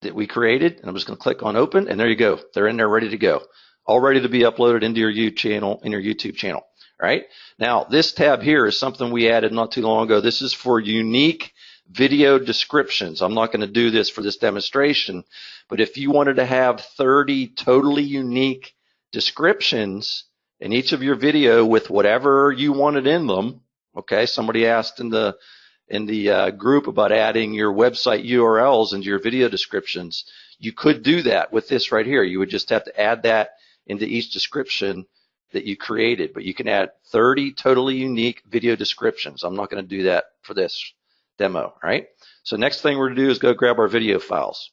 that we created. And I'm just going to click on open, and there you go. They're in there ready to go, all ready to be uploaded into your YouTube channel. All right. Now, this tab here is something we added not too long ago. This is for unique video descriptions. I'm not going to do this for this demonstration, but if you wanted to have 30 totally unique descriptions in each of your video with whatever you wanted in them, okay, somebody asked in the group about adding your website URLs into your video descriptions, you could do that with this right here. You would just have to add that into each description that you created, but you can add 30 totally unique video descriptions. I'm not going to do that for this demo, all right? So next thing we're going to do is go grab our video files.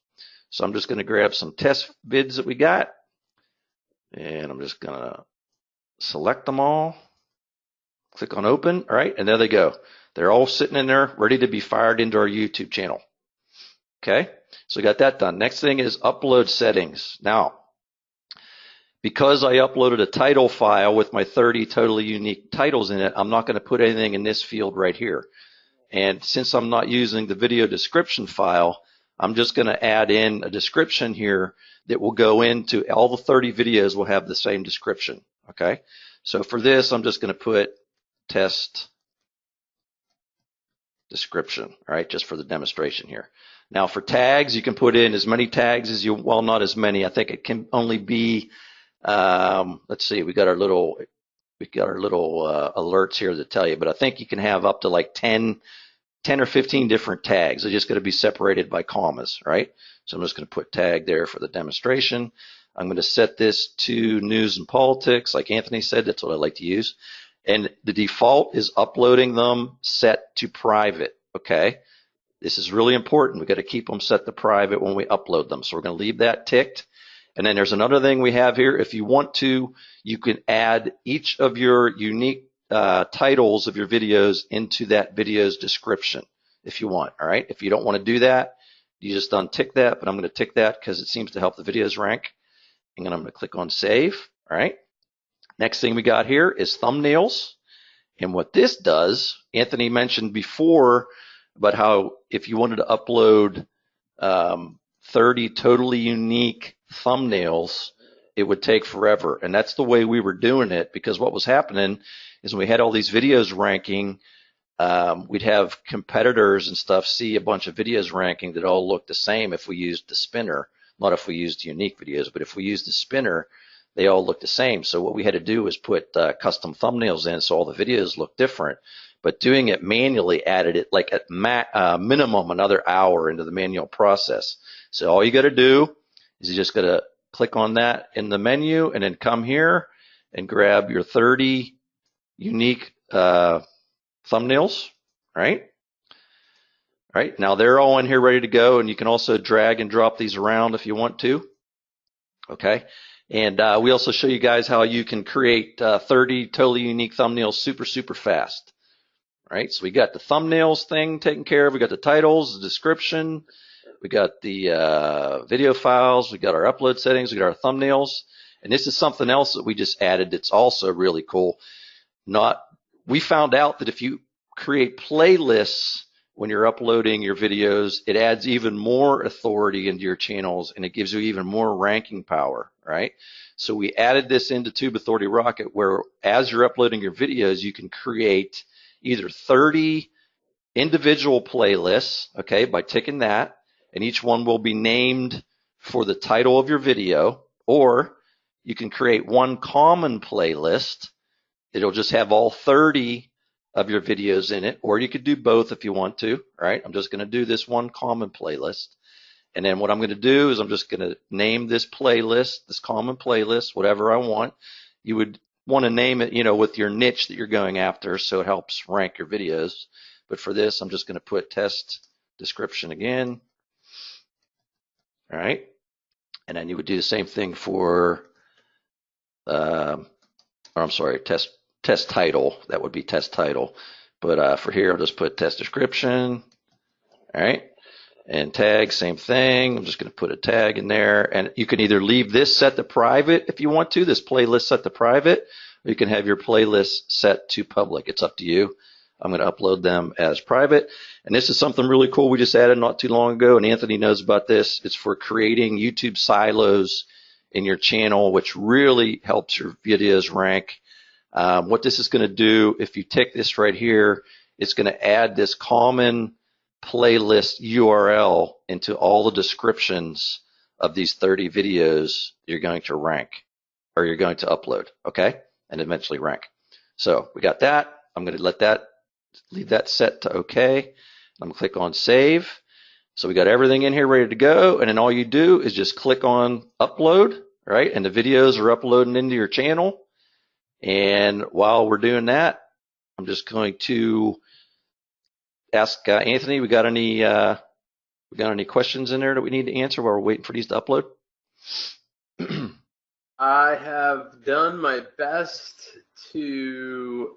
So I'm just going to grab some test vids that we got, and I'm just going to select them all, click on open, all right, and there they go. They're all sitting in there ready to be fired into our YouTube channel. Okay, so we got that done. Next thing is upload settings. Now, because I uploaded a title file with my 30 totally unique titles in it, I'm not going to put anything in this field right here. And since I'm not using the video description file, I'm just going to add in a description here that will go into all the 30 videos will have the same description. Okay, so for this, I'm just going to put test description, all right, just for the demonstration here. Now for tags, you can put in as many tags as you, well, not as many. I think it can only be, let's see, we got our little alerts here that tell you, but I think you can have up to like 10 or 15 different tags. They're just going to be separated by commas, right? So I'm just going to put tag there for the demonstration. I'm going to set this to news and politics, like Anthony said. That's what I like to use. And the default is uploading them set to private, okay? This is really important. We've got to keep them set to private when we upload them. So we're going to leave that ticked. And then there's another thing we have here. If you want to, you can add each of your unique titles of your videos into that video's description if you want, all right? If you don't want to do that, you just untick that, but I'm going to tick that because it seems to help the videos rank. And then I'm going to click on save, all right? Next thing we got here is thumbnails. And what this does, Anthony mentioned before about how if you wanted to upload 30 totally unique thumbnails, it would take forever. And that's the way we were doing it, because what was happening is when we had all these videos ranking, we'd have competitors and stuff see a bunch of videos ranking that all look the same if we used the spinner. Not if we used unique videos, but if we used the spinner, they all look the same. So what we had to do was put custom thumbnails in so all the videos look different. But doing it manually added it like at minimum another hour into the manual process. So all you got to do is you just got to click on that in the menu and then come here and grab your 30 unique thumbnails, right? All right, now they're all in here ready to go, and you can also drag and drop these around if you want to, okay? And we also show you guys how you can create 30 totally unique thumbnails super fast. All right, so we got the thumbnails thing taken care of. We got the titles, the description. We got the video files. We got our upload settings. We got our thumbnails. And this is something else that we just added that's also really cool. We found out that if you create playlists when you're uploading your videos, it adds even more authority into your channels, and it gives you even more ranking power, right? So we added this into Tube Authority Rocket, where as you're uploading your videos, you can create either 30 individual playlists, okay, by ticking that, and each one will be named for the title of your video, or you can create one common playlist. It'll just have all 30 of your videos in it, or you could do both if you want to, right? I'm just going to do this one common playlist. And then what I'm going to do is I'm just going to name this playlist, this common playlist, whatever I want. You would want to name it, with your niche that you're going after, so it helps rank your videos. But for this, I'm just going to put test description again. All right. And then you would do the same thing for, test title. That would be test title. But for here, I'll just put test description. All right. And tag, same thing. I'm just going to put a tag in there. And you can either leave this set to private if you want to, this playlist set to private, or you can have your playlist set to public. It's up to you. I'm going to upload them as private. And this is something really cool we just added not too long ago, and Anthony knows about this. It's for creating YouTube silos in your channel, which really helps your videos rank. What this is going to do, if you tick this right here, it's going to add this common playlist URL into all the descriptions of these 30 videos you're going to rank, or you're going to upload, okay, and eventually rank. So we got that. I'm going to leave that set to okay. I'm going to click on save. So we got everything in here ready to go, and then all you do is just click on upload, right? And the videos are uploading into your channel. And while we're doing that, I'm just going to ask Anthony, we got any questions in there that we need to answer while we're waiting for these to upload? I have done my best to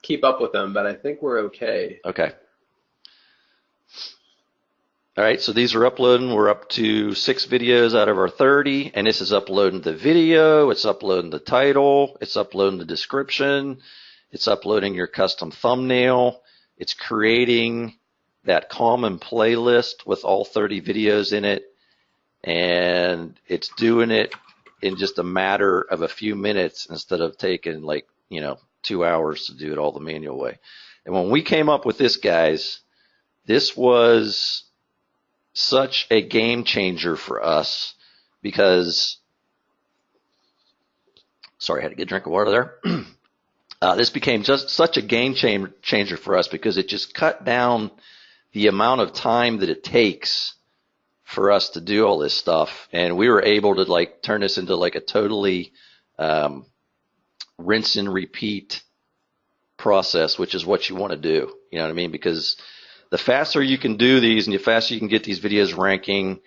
keep up with them, but I think we're okay. Okay. All right, so these are uploading. We're up to 6 videos out of our 30, and this is uploading the video, it's uploading the title, it's uploading the description, it's uploading your custom thumbnail, it's creating that common playlist with all 30 videos in it, and it's doing it in just a matter of a few minutes instead of taking 2 hours to do it all the manual way. And when we came up with this, guys, this was such a game changer for us because, sorry, I had to get a drink of water there. This became just such a game changer for us because it just cut down the amount of time that it takes for us to do all this stuff. And we were able to turn this into a totally rinse and repeat process, which is what you want to do. You know what I mean? Because the faster you can do these and the faster you can get these videos ranking,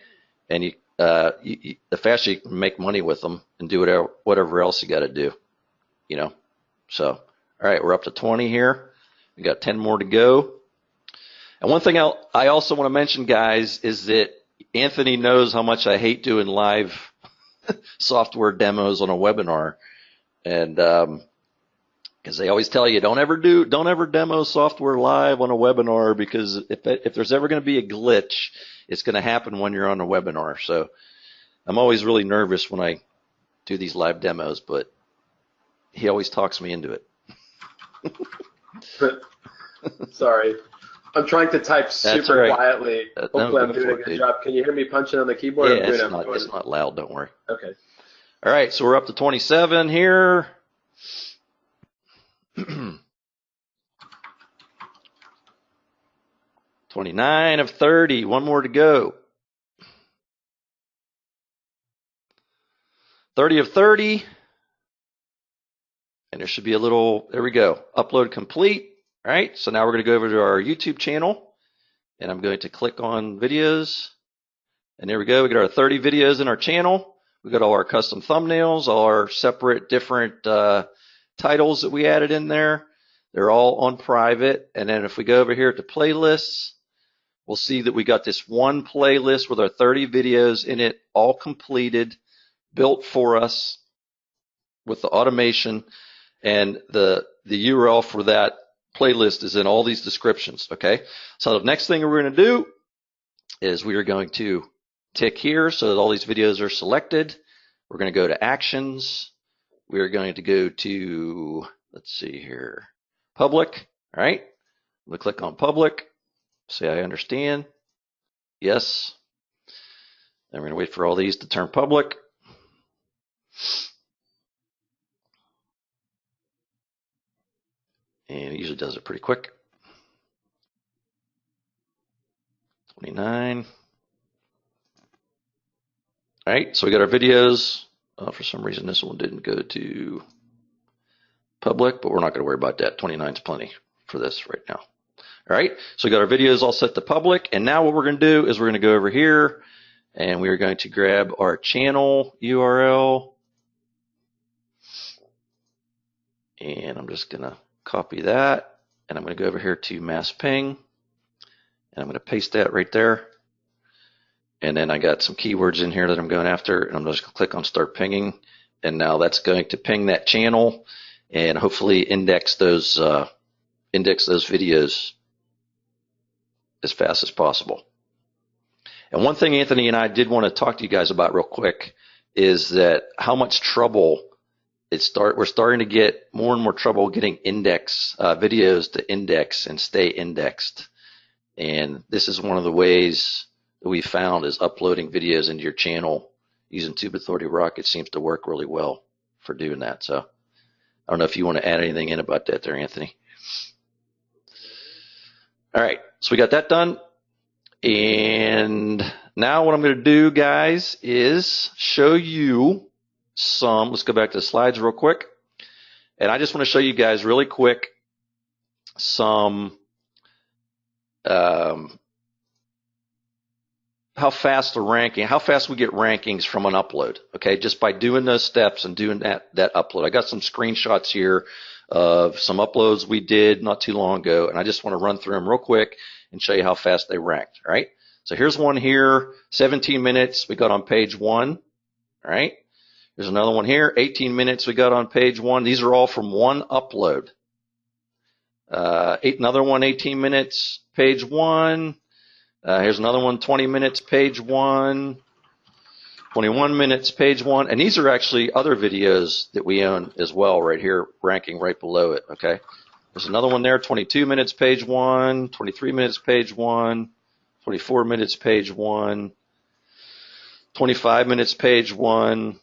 and the faster you can make money with them and do whatever else you got to do, So, all right, we're up to 20 here. We got 10 more to go. And one thing I also want to mention, guys, is that Anthony knows how much I hate doing live software demos on a webinar, and because they always tell you don't ever demo software live on a webinar, because if there's ever going to be a glitch, it's going to happen when you're on a webinar. So I'm always really nervous when I do these live demos, but he always talks me into it. Sorry, I'm trying to type super quietly. Hopefully I'm doing a good job. Can you hear me punching on the keyboard? Yeah, it's not loud. Don't worry. Okay. All right, so we're up to 27 here. 29 of 30, one more to go. 30 of 30, and there should be a little, there we go, upload complete. All right, so now we're going to go over to our YouTube channel, and I'm going to click on videos, and there we go. We got our 30 videos in our channel. We got all our custom thumbnails, all our separate different titles that we added in there. They're all on private. And then if we go over here to playlists, we'll see that we got this one playlist with our 30 videos in it, all completed, built for us with the automation. And the URL for that playlist is in all these descriptions, okay? So the next thing we're going to do is we are going to tick here so that all these videos are selected. We're going to go to actions. We are going to go to, let's see here, public. All right. I'm going to click on public. Say I understand. Yes. And we're going to wait for all these to turn public. And it usually does it pretty quick. 29. All right, so we got our videos. For some reason, this one didn't go to public, but we're not going to worry about that. 29 is plenty for this right now. All right, so we got our videos all set to public, and now what we're going to do is we're going to go over here, and we are going to grab our channel URL, and I'm just going to copy that, and I'm going to go over here to mass ping, And I'm going to paste that right there. And then I got some keywords in here that I'm going after, and I'm just going to click on start pinging. And now that's going to ping that channel and hopefully index those videos as fast as possible. And one thing Anthony and I did want to talk to you guys about real quick is that how much trouble we're starting to get more and more trouble getting videos to index and stay indexed. And this is one of the ways that we found is uploading videos into your channel using Tube Authority Rocket seems to work really well for doing that. So I don't know if you want to add anything in about that there, Anthony. All right, so we got that done. And now what I'm going to do, guys, is show you let's go back to the slides real quick. And I just want to show you guys really quick some how fast we get rankings from an upload, okay, just by doing those steps and doing that upload. I got some screenshots here of some uploads we did not too long ago, and I just want to run through them real quick and show you how fast they ranked, all right? So here's one here, 17 minutes, we got on page 1, all right? There's another one here, 18 minutes we got on page 1. These are all from one upload. Another one, 18 minutes, page 1. Here's another one, 20 minutes, page 1. 21 minutes, page 1. And these are actually other videos that we own as well right here, ranking right below it, okay? There's another one there, 22 minutes, page 1. 23 minutes, page 1. 24 minutes, page 1. 25 minutes, page 1.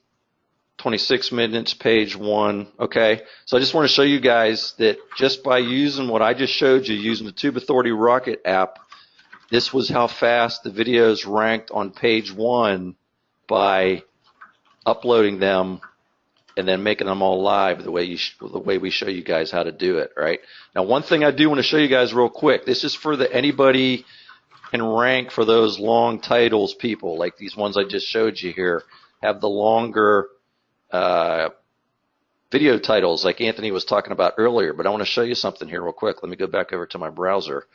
26 minutes, page 1, okay? So I just want to show you guys that just by using what I just showed you, using the Tube Authority Rocket app, this was how fast the videos ranked on page 1 by uploading them and then making them all live the way we show you guys how to do it, right? Now, one thing I do want to show you guys real quick, this is for anybody can rank for those long titles people, like these ones I just showed you here, have the longer video titles like Anthony was talking about earlier, but I want to show you something here real quick. Let me go back over to my browser.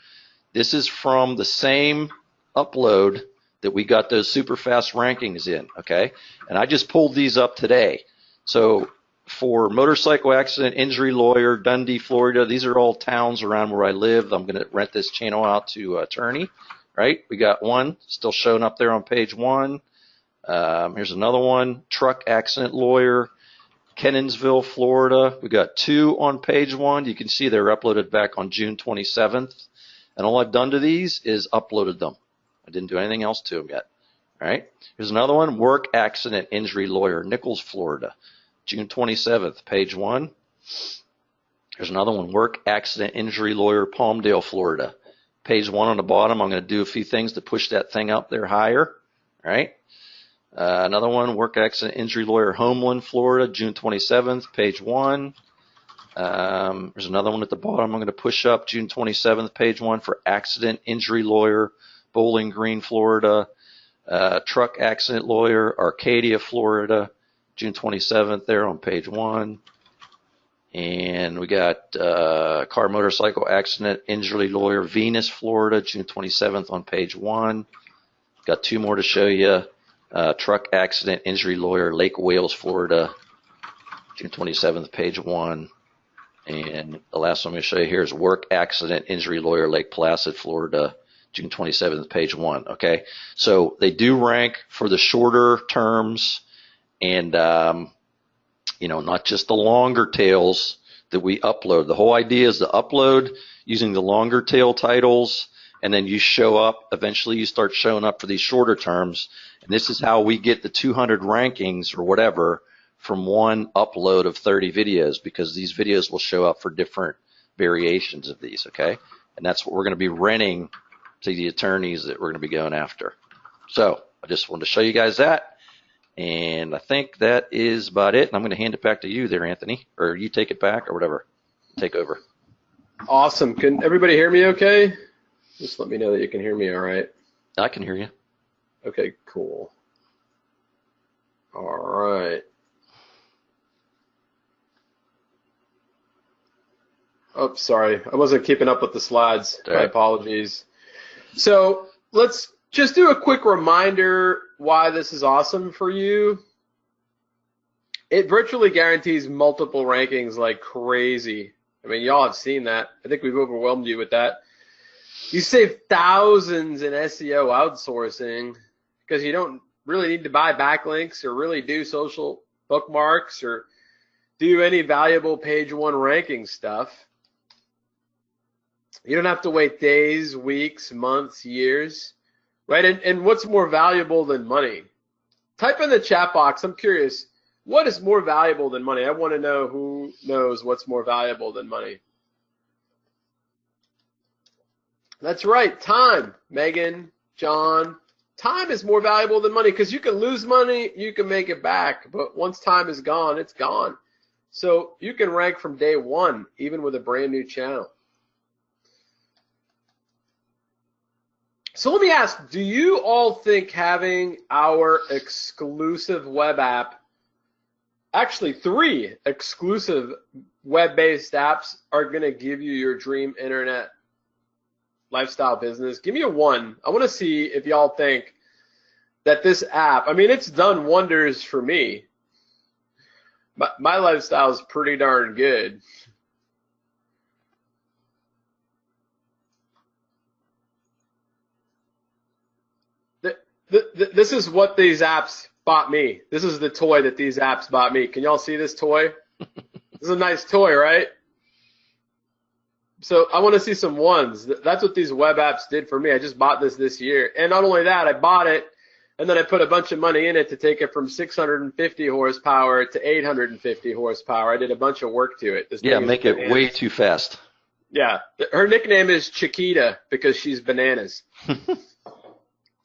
This is from the same upload that we got those super fast rankings in, okay? And I just pulled these up today. So for motorcycle accident injury lawyer, Dundee, Florida, these are all towns around where I live. I'm going to rent this channel out to attorney, right? We got one still showing up there on page 1. Here's another one, truck accident lawyer, Kenonsville, Florida. We got 2 on page 1. You can see they're uploaded back on June 27th. And all I've done to these is uploaded them. I didn't do anything else to them yet. All right. Here's another one, work accident injury lawyer, Nichols, Florida, June 27th, page 1. Here's another one, work accident injury lawyer, Palmdale, Florida, page 1 on the bottom. I'm going to do a few things to push that thing up there higher. All right. Another one, work accident injury lawyer, Homeland, Florida, June 27th, page 1. There's another one at the bottom I'm going to push up, June 27th, page 1 for accident injury lawyer, Bowling Green, Florida. Truck accident lawyer, Arcadia, Florida, June 27th there on page 1. And we got car motorcycle accident injury lawyer, Venus, Florida, June 27th on page 1. Got 2 more to show you. Truck accident injury lawyer, Lake Wales, Florida, June 27th, page 1. And the last one I'm going to show you here is work accident injury lawyer, Lake Placid, Florida, June 27th, page 1. Okay, so they do rank for the shorter terms, and not just the longer tails that we upload. The whole idea is to upload using the longer tail titles, and then you show up. Eventually, you start showing up for these shorter terms, and this is how we get the 200 rankings or whatever from one upload of 30 videos, because these videos will show up for different variations of these, okay? And that's what we're going to be renting to the attorneys that we're going to be going after. So I just wanted to show you guys that, and I think that is about it. And I'm going to hand it back to you there, Anthony, or you take it back or whatever. Take over. Awesome. Can everybody hear me okay? Just let me know that you can hear me all right. I can hear you. Okay, cool. All right. Oh, sorry. I wasn't keeping up with the slides. My apologies. So let's just do a quick reminder why this is awesome for you. It virtually guarantees multiple rankings like crazy. I mean, y'all have seen that. I think we've overwhelmed you with that. You save thousands in SEO outsourcing because you don't really need to buy backlinks or really do social bookmarks or do any valuable page one ranking stuff. You don't have to wait days, weeks, months, years, right? And what's more valuable than money? Type in the chat box. I'm curious. What is more valuable than money? I want to know who knows what's more valuable than money. That's right, time. Megan, John, time is more valuable than money because you can lose money, you can make it back, but once time is gone, it's gone. So you can rank from day one, even with a brand new channel. So let me ask, do you all think having our exclusive web app, actually 3 exclusive web-based apps, are going to give you your dream internet lifestyle business? Give me a 1. I want to see if y'all think that this app, I mean, it's done wonders for me. My lifestyle is pretty darn good. This is what these apps bought me. This is the toy that these apps bought me. Can y'all see this toy? This is a nice toy, right? So I want to see some 1s. That's what these web apps did for me. I just bought this year. And not only that, I bought it, and then I put a bunch of money in it to take it from 650 horsepower to 850 horsepower. I did a bunch of work to it. Yeah, make it way too fast. Yeah. Her nickname is Chiquita because she's bananas.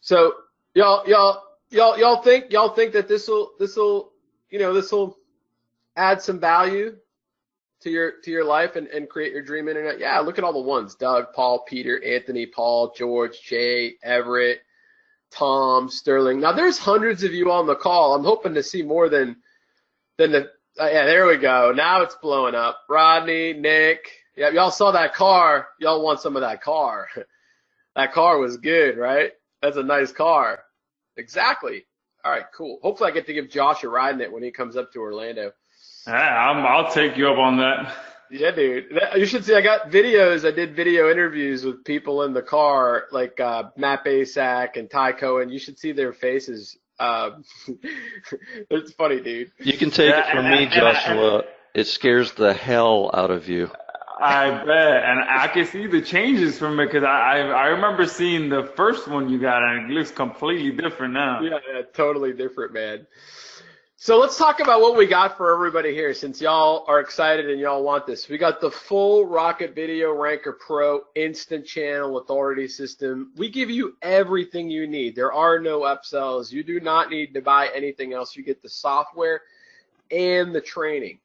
So y'all think that this'll add some value to your life and create your dream internet? Yeah, look at all the 1s. Doug, Paul, Peter, Anthony, Paul, George, Jay, Everett, Tom, Sterling. Now there's hundreds of you on the call. I'm hoping to see more than the yeah, there we go. Now it's blowing up. Rodney, Nick. Yeah, y'all saw that car. Y'all want some of that car. That car was good, right? That's a nice car. Exactly. All right, cool. Hopefully I get to give Josh a ride in it when he comes up to Orlando. I'll take you up on that. Yeah, dude. You should see, I got videos. I did video interviews with people in the car, like Matt Basak and Ty Cohen. You should see their faces. It's funny, dude. You can take it from me, Joshua. It scares the hell out of you. I bet, and I can see the changes from it because I remember seeing the first one you got, and it looks completely different now. Yeah, totally different, man. So let's talk about what we got for everybody here, since y'all are excited and y'all want this. We got the full Rocket Video Ranker Pro instant channel authority system. We give you everything you need. There are no upsells. You do not need to buy anything else. You get the software and the training.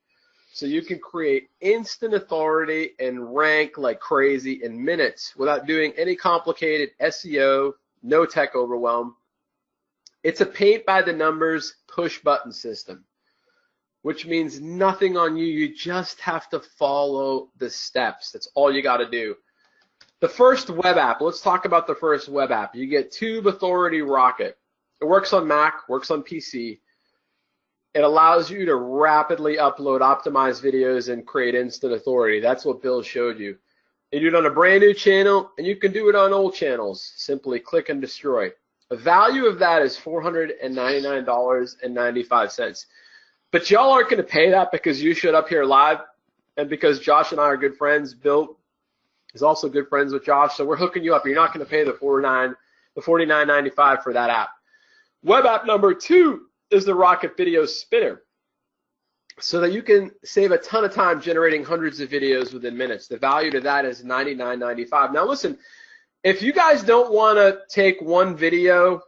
So you can create instant authority and rank like crazy in minutes without doing any complicated SEO, no tech overwhelm. It's a paint by the numbers push button system, which means nothing on you. You just have to follow the steps. That's all you got to do. The first web app, let's talk about the first web app. You get Tube Authority Rocket. It works on Mac, works on PC. It allows you to rapidly upload optimized videos and create instant authority. That's what Bill showed you. You do it on a brand new channel, and you can do it on old channels. Simply click and destroy. The value of that is $499.95. But y'all aren't going to pay that because you showed up here live and because Josh and I are good friends. Bill is also good friends with Josh, so we're hooking you up. You're not going to pay the $49.95 for that app. Web app number 2 is the Rocket Video Spinner, so that you can save a ton of time generating hundreds of videos within minutes. The value to that is $99.95. Now listen, if you guys don't want to take one video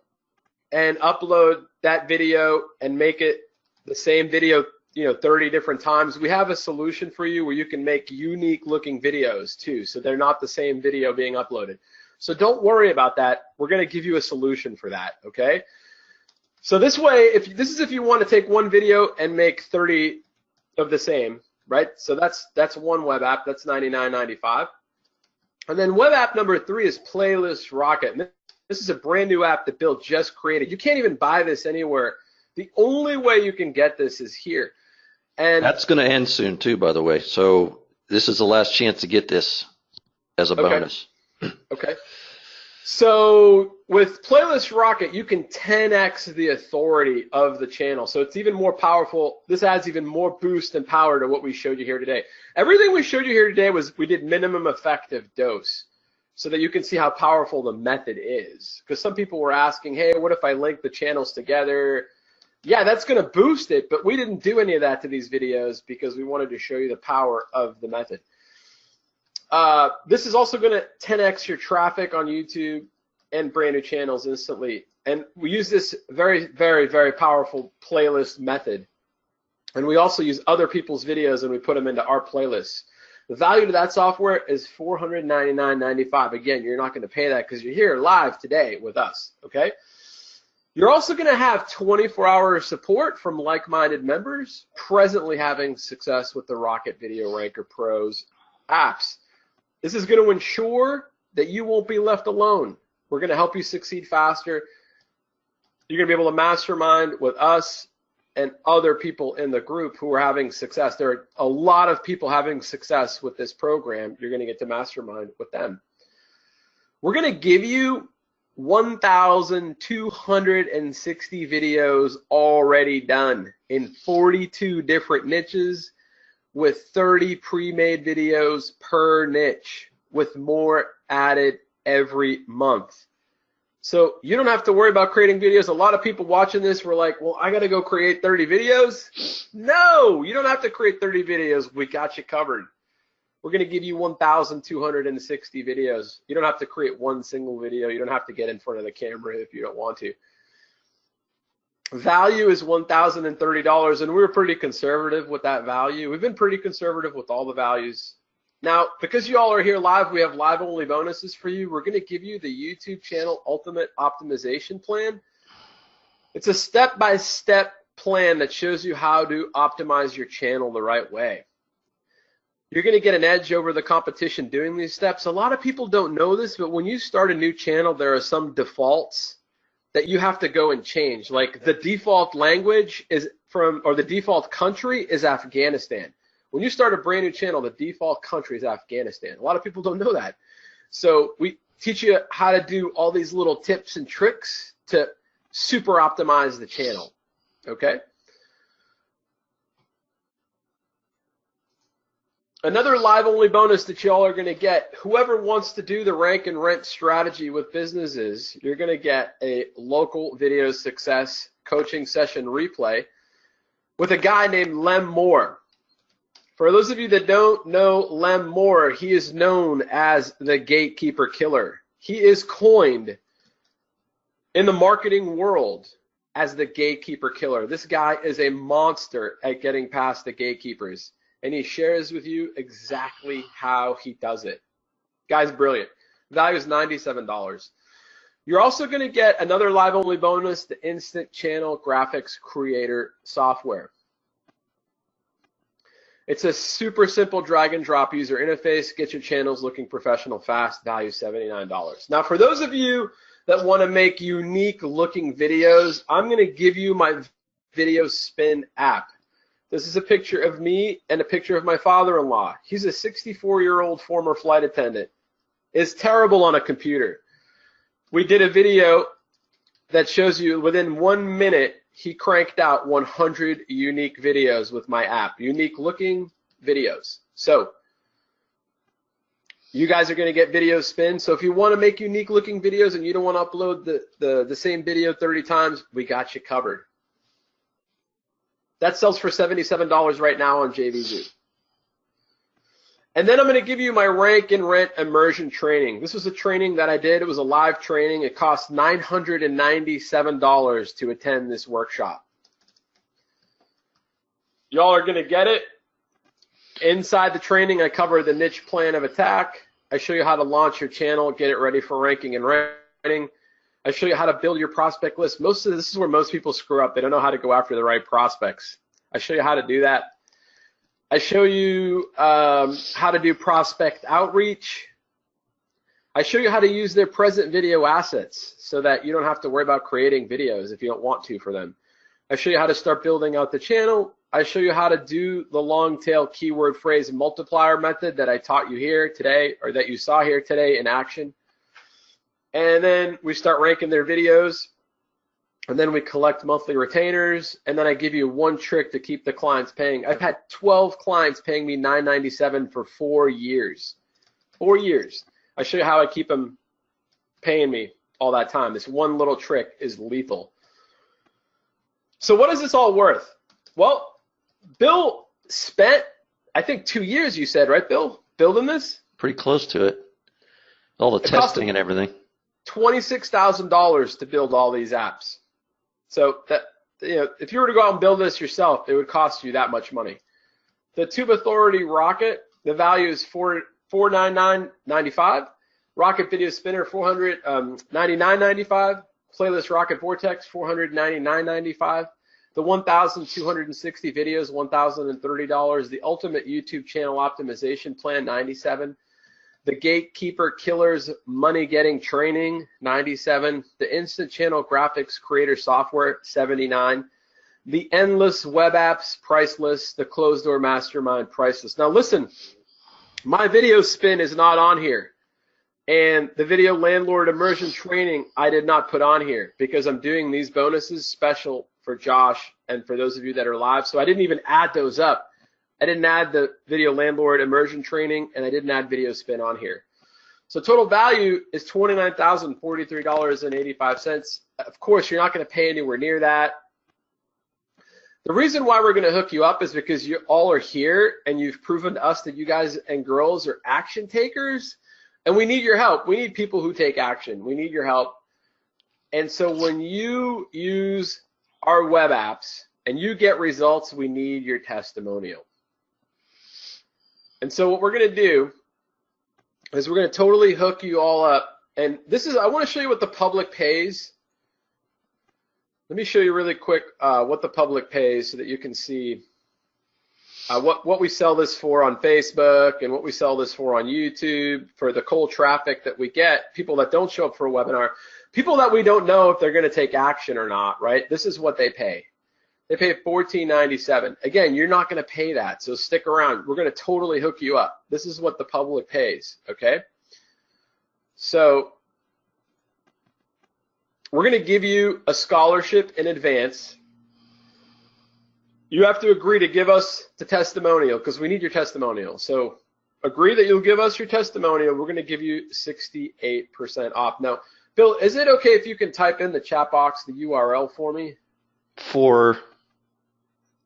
and upload that video and make it the same video, 30 different times, we have a solution for you where you can make unique looking videos too, so they're not the same video being uploaded. So don't worry about that. We're going to give you a solution for that, okay? So this way, if you want to take one video and make 30 of the same, right? So that's one web app. That's $99.95. And then web app number 3 is Playlist Rocket. And this is a brand new app that Bill just created. You can't even buy this anywhere. The only way you can get this is here. And that's going to end soon too, by the way. So this is the last chance to get this as a bonus. Okay. So with Playlist Rocket, you can 10x the authority of the channel. So it's even more powerful. This adds even more boost and power to what we showed you here today. Everything we showed you here today was we did minimum effective dose so that you can see how powerful the method is. Because some people were asking, hey, what if I link the channels together? Yeah, that's going to boost it, but we didn't do any of that to these videos because we wanted to show you the power of the method. This is also going to 10x your traffic on YouTube and brand new channels instantly. And we use this very, very, very powerful playlist method. And we also use other people's videos and we put them into our playlists. The value to that software is $499.95. Again, you're not going to pay that because you're here live today with us, okay? You're also going to have 24-hour support from like-minded members presently having success with the Rocket Video Ranker Pro's apps. This is going to ensure that you won't be left alone. We're going to help you succeed faster. You're going to be able to mastermind with us and other people in the group who are having success. There are a lot of people having success with this program. You're going to get to mastermind with them. We're going to give you 1,260 videos already done in 42 different niches with 30 pre-made videos per niche with more added every month. So you don't have to worry about creating videos. A lot of people watching this were like, well, I got to go create 30 videos. No, you don't have to create 30 videos. We got you covered. We're going to give you 1,260 videos. You don't have to create one single video. You don't have to get in front of the camera if you don't want to. Value is $1,030, and we were pretty conservative with that value. We've been pretty conservative with all the values. Now, because you all are here live, we have live-only bonuses for you. We're going to give you the YouTube channel Ultimate Optimization Plan. It's a step-by-step plan that shows you how to optimize your channel the right way. You're going to get an edge over the competition doing these steps. A lot of people don't know this, but when you start a new channel, there are some defaults that you have to go and change. Like the default language is from, or the default country is Afghanistan. When you start a brand new channel, the default country is Afghanistan. A lot of people don't know that. So we teach you how to do all these little tips and tricks to super optimize the channel, okay? Another live-only bonus that y'all are going to get, whoever wants to do the rank and rent strategy with businesses, you're going to get a local video success coaching session replay with a guy named Lem Moore. For those of you that don't know Lem Moore, he is known as the Gatekeeper Killer. He is coined in the marketing world as the Gatekeeper Killer. This guy is a monster at getting past the gatekeepers, and he shares with you exactly how he does it. Guy's brilliant. Value is $97. You're also going to get another live-only bonus, the Instant Channel Graphics Creator software. It's a super simple drag and drop user interface. Get your channels looking professional fast. Value $79. Now, for those of you that want to make unique looking videos, I'm going to give you my Video Spin app. This is a picture of me and a picture of my father-in-law. He's a 64-year-old former flight attendant. Is terrible on a computer. We did a video that shows you within 1 minute he cranked out 100 unique videos with my app, unique looking videos. So you guys are going to get Video Spin. So if you want to make unique looking videos and you don't want to upload the same video 30 times, we got you covered. That sells for $77 right now on JVZoo. And then I'm going to give you my rank and rent immersion training. This was a training that I did. It was a live training. It cost $997 to attend this workshop. Y'all are going to get it. Inside the training, I cover the niche plan of attack. I show you how to launch your channel, get it ready for ranking and renting. I show you how to build your prospect list. This is where most people screw up. They don't know how to go after the right prospects. I show you how to do that. I show you how to do prospect outreach. I show you how to use their present video assets so that you don't have to worry about creating videos if you don't want to for them. I show you how to start building out the channel. I show you how to do the long tail keyword phrase multiplier method that I taught you here today, or that you saw here today in action. And then we start ranking their videos, and then we collect monthly retainers, and then I give you one trick to keep the clients paying. I've had 12 clients paying me $9.97 for 4 years. 4 years. I show you how I keep them paying me all that time. This one little trick is lethal. So what is this all worth? Well, Bill spent, I think, 2 years, you said, right, Bill, building this? Pretty close to it. All the testing and everything. $26,000 to build all these apps. So that, you know, if you were to go out and build this yourself, it would cost you that much money. The Tube Authority Rocket, the value is $499.95. Rocket Video Spinner, $499.95. Playlist Rocket Vortex, $499.95. The 1,260 videos, $1,030. The Ultimate YouTube Channel Optimization Plan, $97. The Gatekeeper Killers Money Getting Training, $97. The Instant Channel Graphics Creator Software, $79. The Endless Web Apps, priceless. The Closed Door Mastermind, priceless. Now listen, my video spin is not on here. And the Video Landlord Immersion Training I did not put on here because I'm doing these bonuses special for Josh and for those of you that are live. So I didn't even add those up. I didn't add the Video Landlord Immersion Training, and I didn't add Video Spin on here. So total value is $29,043.85. Of course, you're not going to pay anywhere near that. The reason why we're going to hook you up is because you all are here, and you've proven to us that you guys and girls are action takers, and we need your help. We need people who take action. We need your help. And so when you use our web apps and you get results, we need your testimonial. And so what we're going to do is we're going to totally hook you all up. And this is, I want to show you what the public pays. Let me show you really quick what the public pays so that you can see what we sell this for on Facebook and what we sell this for on YouTube, for the cold traffic that we get, people that don't show up for a webinar, people that we don't know if they're going to take action or not, right? This is what they pay. They pay $14.97. Again, you're not going to pay that, so stick around. We're going to totally hook you up. This is what the public pays, okay? So we're going to give you a scholarship in advance. You have to agree to give us the testimonial because we need your testimonial. So agree that you'll give us your testimonial. We're going to give you 68% off. Now, Bill, is it okay if you can type in the chat box the URL for me? For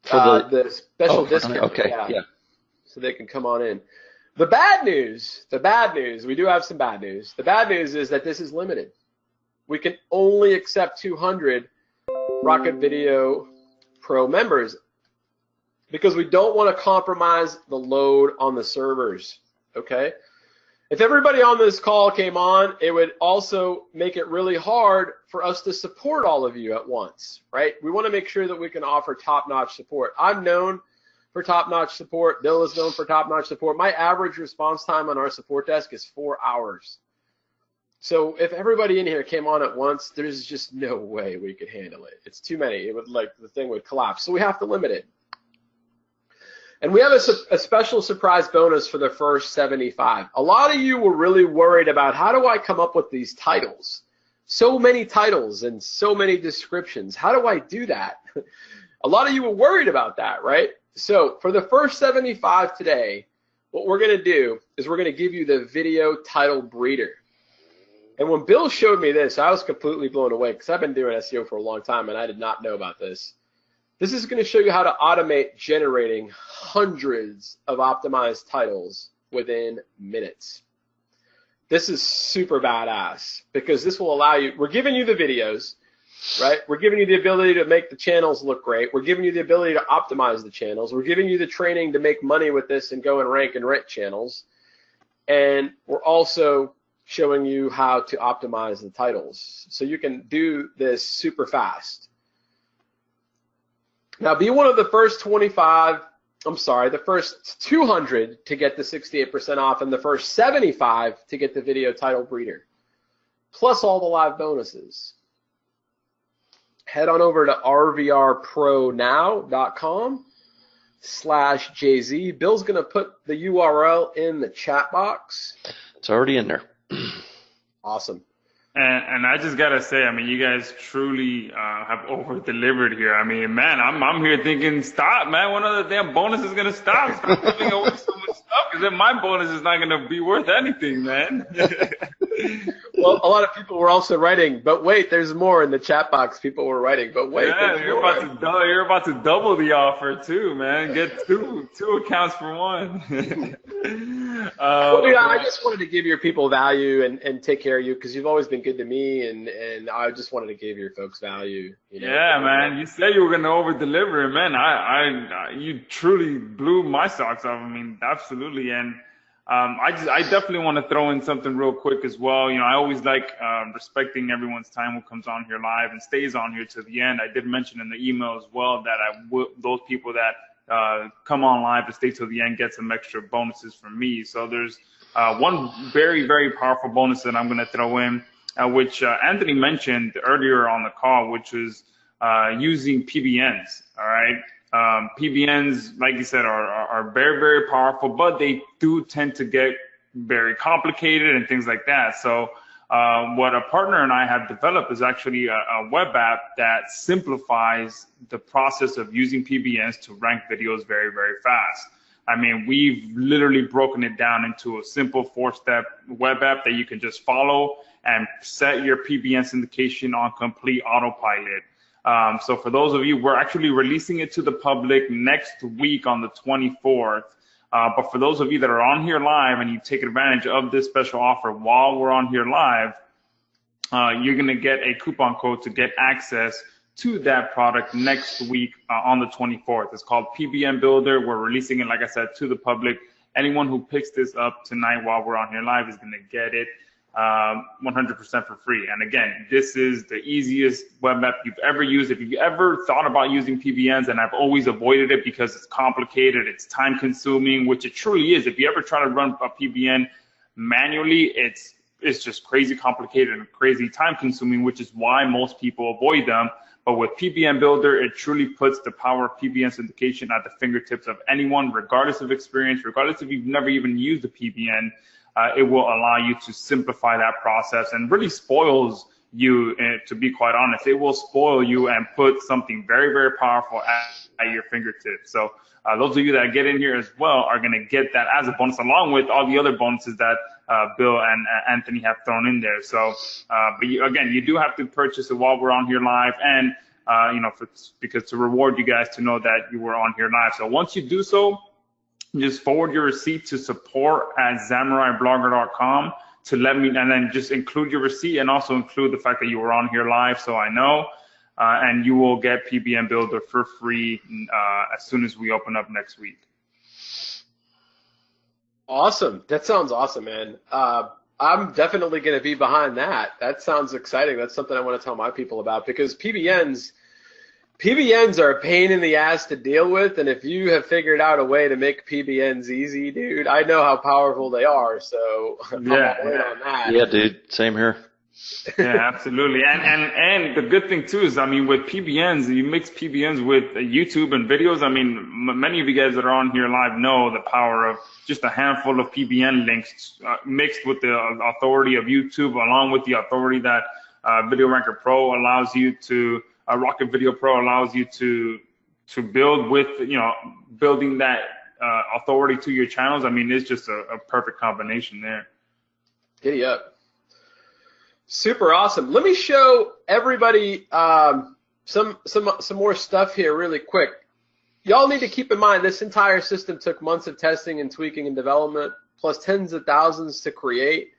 the special discount. Okay, yeah. So they can come on in. The bad news, we do have some bad news. The bad news is that this is limited. We can only accept 200 Rocket Video Pro members because we don't want to compromise the load on the servers, okay? If everybody on this call came on, it would also make it really hard for us to support all of you at once, right? We want to make sure that we can offer top-notch support. I'm known for top-notch support. Bill is known for top-notch support. My average response time on our support desk is 4 hours. So if everybody in here came on at once, there's just no way we could handle it. It's too many. It would, like, the thing would collapse. So we have to limit it. And we have a special surprise bonus for the first 75. A lot of you were really worried about how do I come up with these titles? So many titles and so many descriptions. How do I do that? A lot of you were worried about that, right? So for the first 75 today, what we're going to do is we're going to give you the video title breeder. And when Bill showed me this, I was completely blown away because I've been doing SEO for a long time and I did not know about this. This is going to show you how to automate generating hundreds of optimized titles within minutes. This is super badass because this will allow you, we're giving you the videos, right? We're giving you the ability to make the channels look great. We're giving you the ability to optimize the channels. We're giving you the training to make money with this and go and rank and rent channels. And we're also showing you how to optimize the titles. So you can do this super fast. Now, be one of the first 25 I'm sorry, the first 200 to get the 68% off, and the first 75 to get the video title breeder, plus all the live bonuses. Head on over to rvrpronow.com/JZ. Bill's going to put the URL in the chat box. It's already in there. Awesome. And I just gotta say, I mean, you guys truly have over delivered here. I mean, man, I'm here thinking, stop, man. When are the damn bonuses gonna stop? Stop giving away so much stuff, because then my bonus is not gonna be worth anything, man. Well, a lot of people were also writing, but wait, there's more in the chat box. People were writing, but wait, yeah, you're about to double the offer too, man. Get two accounts for one. Well, dude, I just wanted to give your people value and take care of you, because you've always been good to me, and I just wanted to give your folks value. You know? Yeah, man. You said you were gonna over deliver, man. I you truly blew my socks off. I mean, absolutely. And I definitely want to throw in something real quick as well. You know, I always like respecting everyone's time who comes on here live and stays on here to the end. I did mention in the email as well that those people that come on live to stay till the end get some extra bonuses from me. So there's one very, very powerful bonus that I'm going to throw in, which Anthony mentioned earlier on the call, which was using PBNs. All right. PBNs, like you said, are very, very powerful, but they do tend to get very complicated and things like that. So what a partner and I have developed is actually a web app that simplifies the process of using PBNs to rank videos very, very fast. I mean, we've literally broken it down into a simple 4-step web app that you can just follow and set your PBN syndication on complete autopilot. So for those of you, we're actually releasing it to the public next week on the 24th. But for those of you that are on here live and you take advantage of this special offer while we're on here live, you're going to get a coupon code to get access to that product next week on the 24th. It's called PBN Builder. We're releasing it, like I said, to the public. Anyone who picks this up tonight while we're on here live is going to get it 100% for free. And again, this is the easiest web app you've ever used. If you've ever thought about using PBNs, and I've always avoided it because it's complicated, it's time consuming, which it truly is. If you ever try to run a PBN manually, it's just crazy complicated and crazy time consuming, which is why most people avoid them. But with PBN Builder, it truly puts the power of PBN syndication at the fingertips of anyone, regardless of experience, regardless if you've never even used a PBN. It will allow you to simplify that process and really spoils you, to be quite honest. It will spoil you and put something very, very powerful at your fingertips. So those of you that get in here as well are going to get that as a bonus, along with all the other bonuses that Bill and Anthony have thrown in there. So, but again, you do have to purchase it while we're on here live, and because to reward you guys to know that you were on here live. So once you do so, just forward your receipt to support@samuraiblogger.com to let me, and then just include your receipt and also include the fact that you were on here live, so I know, and you will get PBN Builder for free as soon as we open up next week. Awesome. That sounds awesome, man. I'm definitely going to be behind that. That sounds exciting. That's something I want to tell my people about, because PBNs are a pain in the ass to deal with, and if you have figured out a way to make PBNs easy, dude, I know how powerful they are, so I'm all in on that. Yeah, dude, same here. Yeah, absolutely. And the good thing too is, I mean, with PBNs, you mix PBNs with YouTube and videos. I mean, many of you guys that are on here live know the power of just a handful of PBN links mixed with the authority of YouTube, along with the authority that Video Ranker Pro allows you to, Rocket Video Pro allows you to build with, building that authority to your channels. I mean, it's just a perfect combination there. Giddy up. Super awesome. Let me show everybody some more stuff here really quick. Y'all need to keep in mind this entire system took months of testing and tweaking and development, plus tens of thousands to create.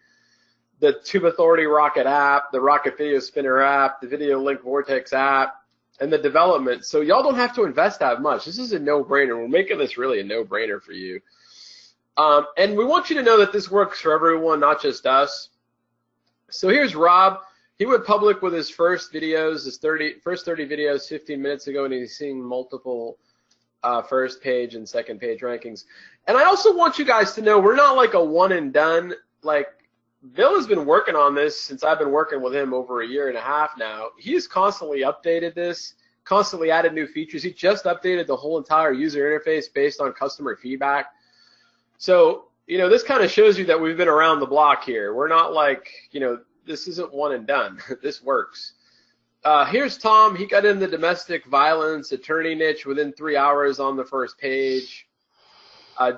The Tube Authority Rocket app, the Rocket Video Spinner app, the Video Link Vortex app, and the development. So y'all don't have to invest that much. This is a no-brainer. We're making this really a no-brainer for you. And we want you to know that this works for everyone, not just us. So here's Rob. He went public with his first videos, first 30 videos 15 minutes ago, and he's seeing multiple first page and second page rankings. And I also want you guys to know we're not like a one and done. Like Bill has been working on this since I've been working with him over a year and a half now. He's constantly updated this, constantly added new features. He just updated the whole entire user interface based on customer feedback. So, you know, this kind of shows you that we've been around the block here. We're not like, you know, this isn't one and done. This works. Here's Tom. He got in the domestic violence attorney niche within 3 hours on the first page.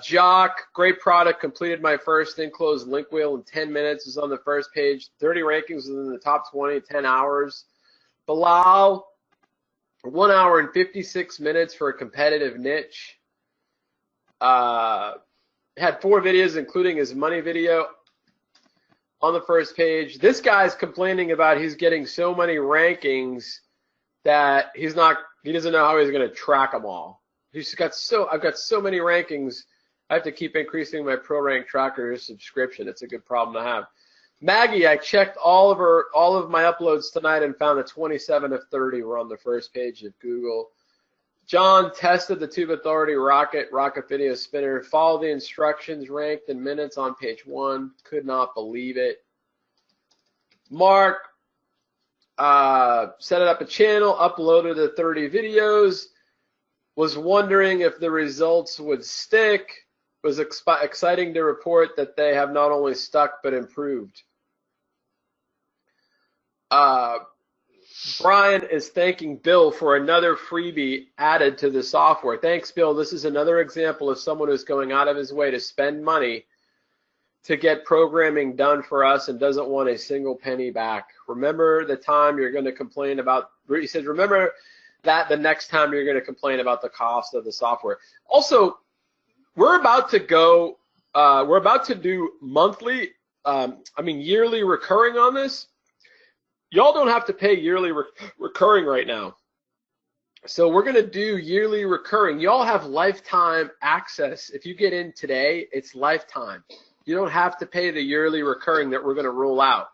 Jock, great product, completed my first enclosed link wheel in 10 minutes, is on the first page. 30 rankings within the top 20 in 10 hours. Bilal, 1 hour and 56 minutes for a competitive niche. Had 4 videos, including his money video, on the first page. This guy's complaining about he's getting so many rankings that he doesn't know how he's going to track them all. I've got so many rankings, I have to keep increasing my ProRank Tracker subscription. It's a good problem to have. Maggie, I checked all of my uploads tonight and found that 27 of 30 were on the first page of Google. John tested the Tube Authority Rocket Video Spinner. Follow the instructions, ranked in minutes on page 1. Could not believe it. Mark set up a channel, uploaded the 30 videos. Was wondering if the results would stick. Was exciting to report that they have not only stuck but improved. Brian is thanking Bill for another freebie added to the software. Thanks, Bill. This is another example of someone who's going out of his way to spend money to get programming done for us and doesn't want a single penny back. Remember the time you're going to complain about, he says, remember that the next time you're going to complain about the cost of the software. Also, we're about to do monthly, yearly recurring on this. Y'all don't have to pay yearly recurring right now. So we're going to do yearly recurring. Y'all have lifetime access. If you get in today, it's lifetime. You don't have to pay the yearly recurring that we're going to roll out.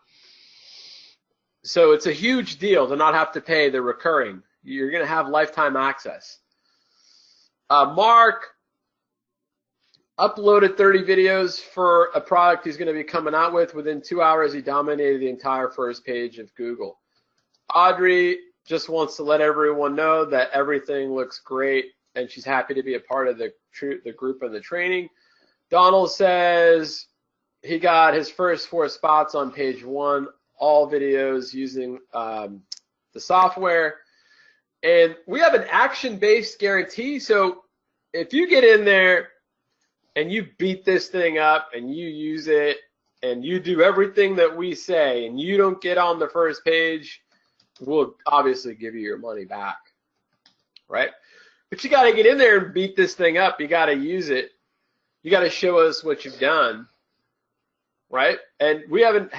So it's a huge deal to not have to pay the recurring. You're going to have lifetime access. Mark uploaded 30 videos for a product he's going to be coming out with. Within 2 hours, he dominated the entire first page of Google. Audrey just wants to let everyone know that everything looks great, and she's happy to be a part of the group and the training. Donald says he got his first 4 spots on page 1, all videos using the software. And we have an action-based guarantee. So if you get in there and you beat this thing up and you use it and you do everything that we say and you don't get on the first page, we'll obviously give you your money back, right? But you got to get in there and beat this thing up. You got to use it. You got to show us what you've done, right? And we haven't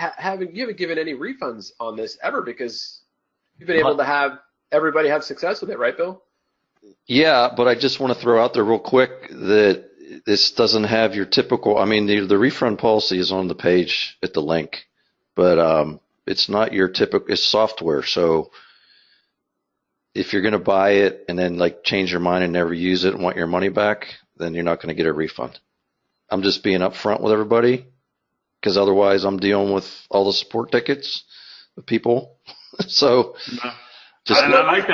given any refunds on this ever because you've been able to have everybody have success with it, right, Bill? Yeah, but I just want to throw out there real quick that this doesn't have your typical, the refund policy is on the page at the link, but it's not your typical, it's software. So if you're going to buy it and then like change your mind and never use it and want your money back, then you're not going to get a refund. I'm just being upfront with everybody because otherwise I'm dealing with all the support tickets, the people. So I like that.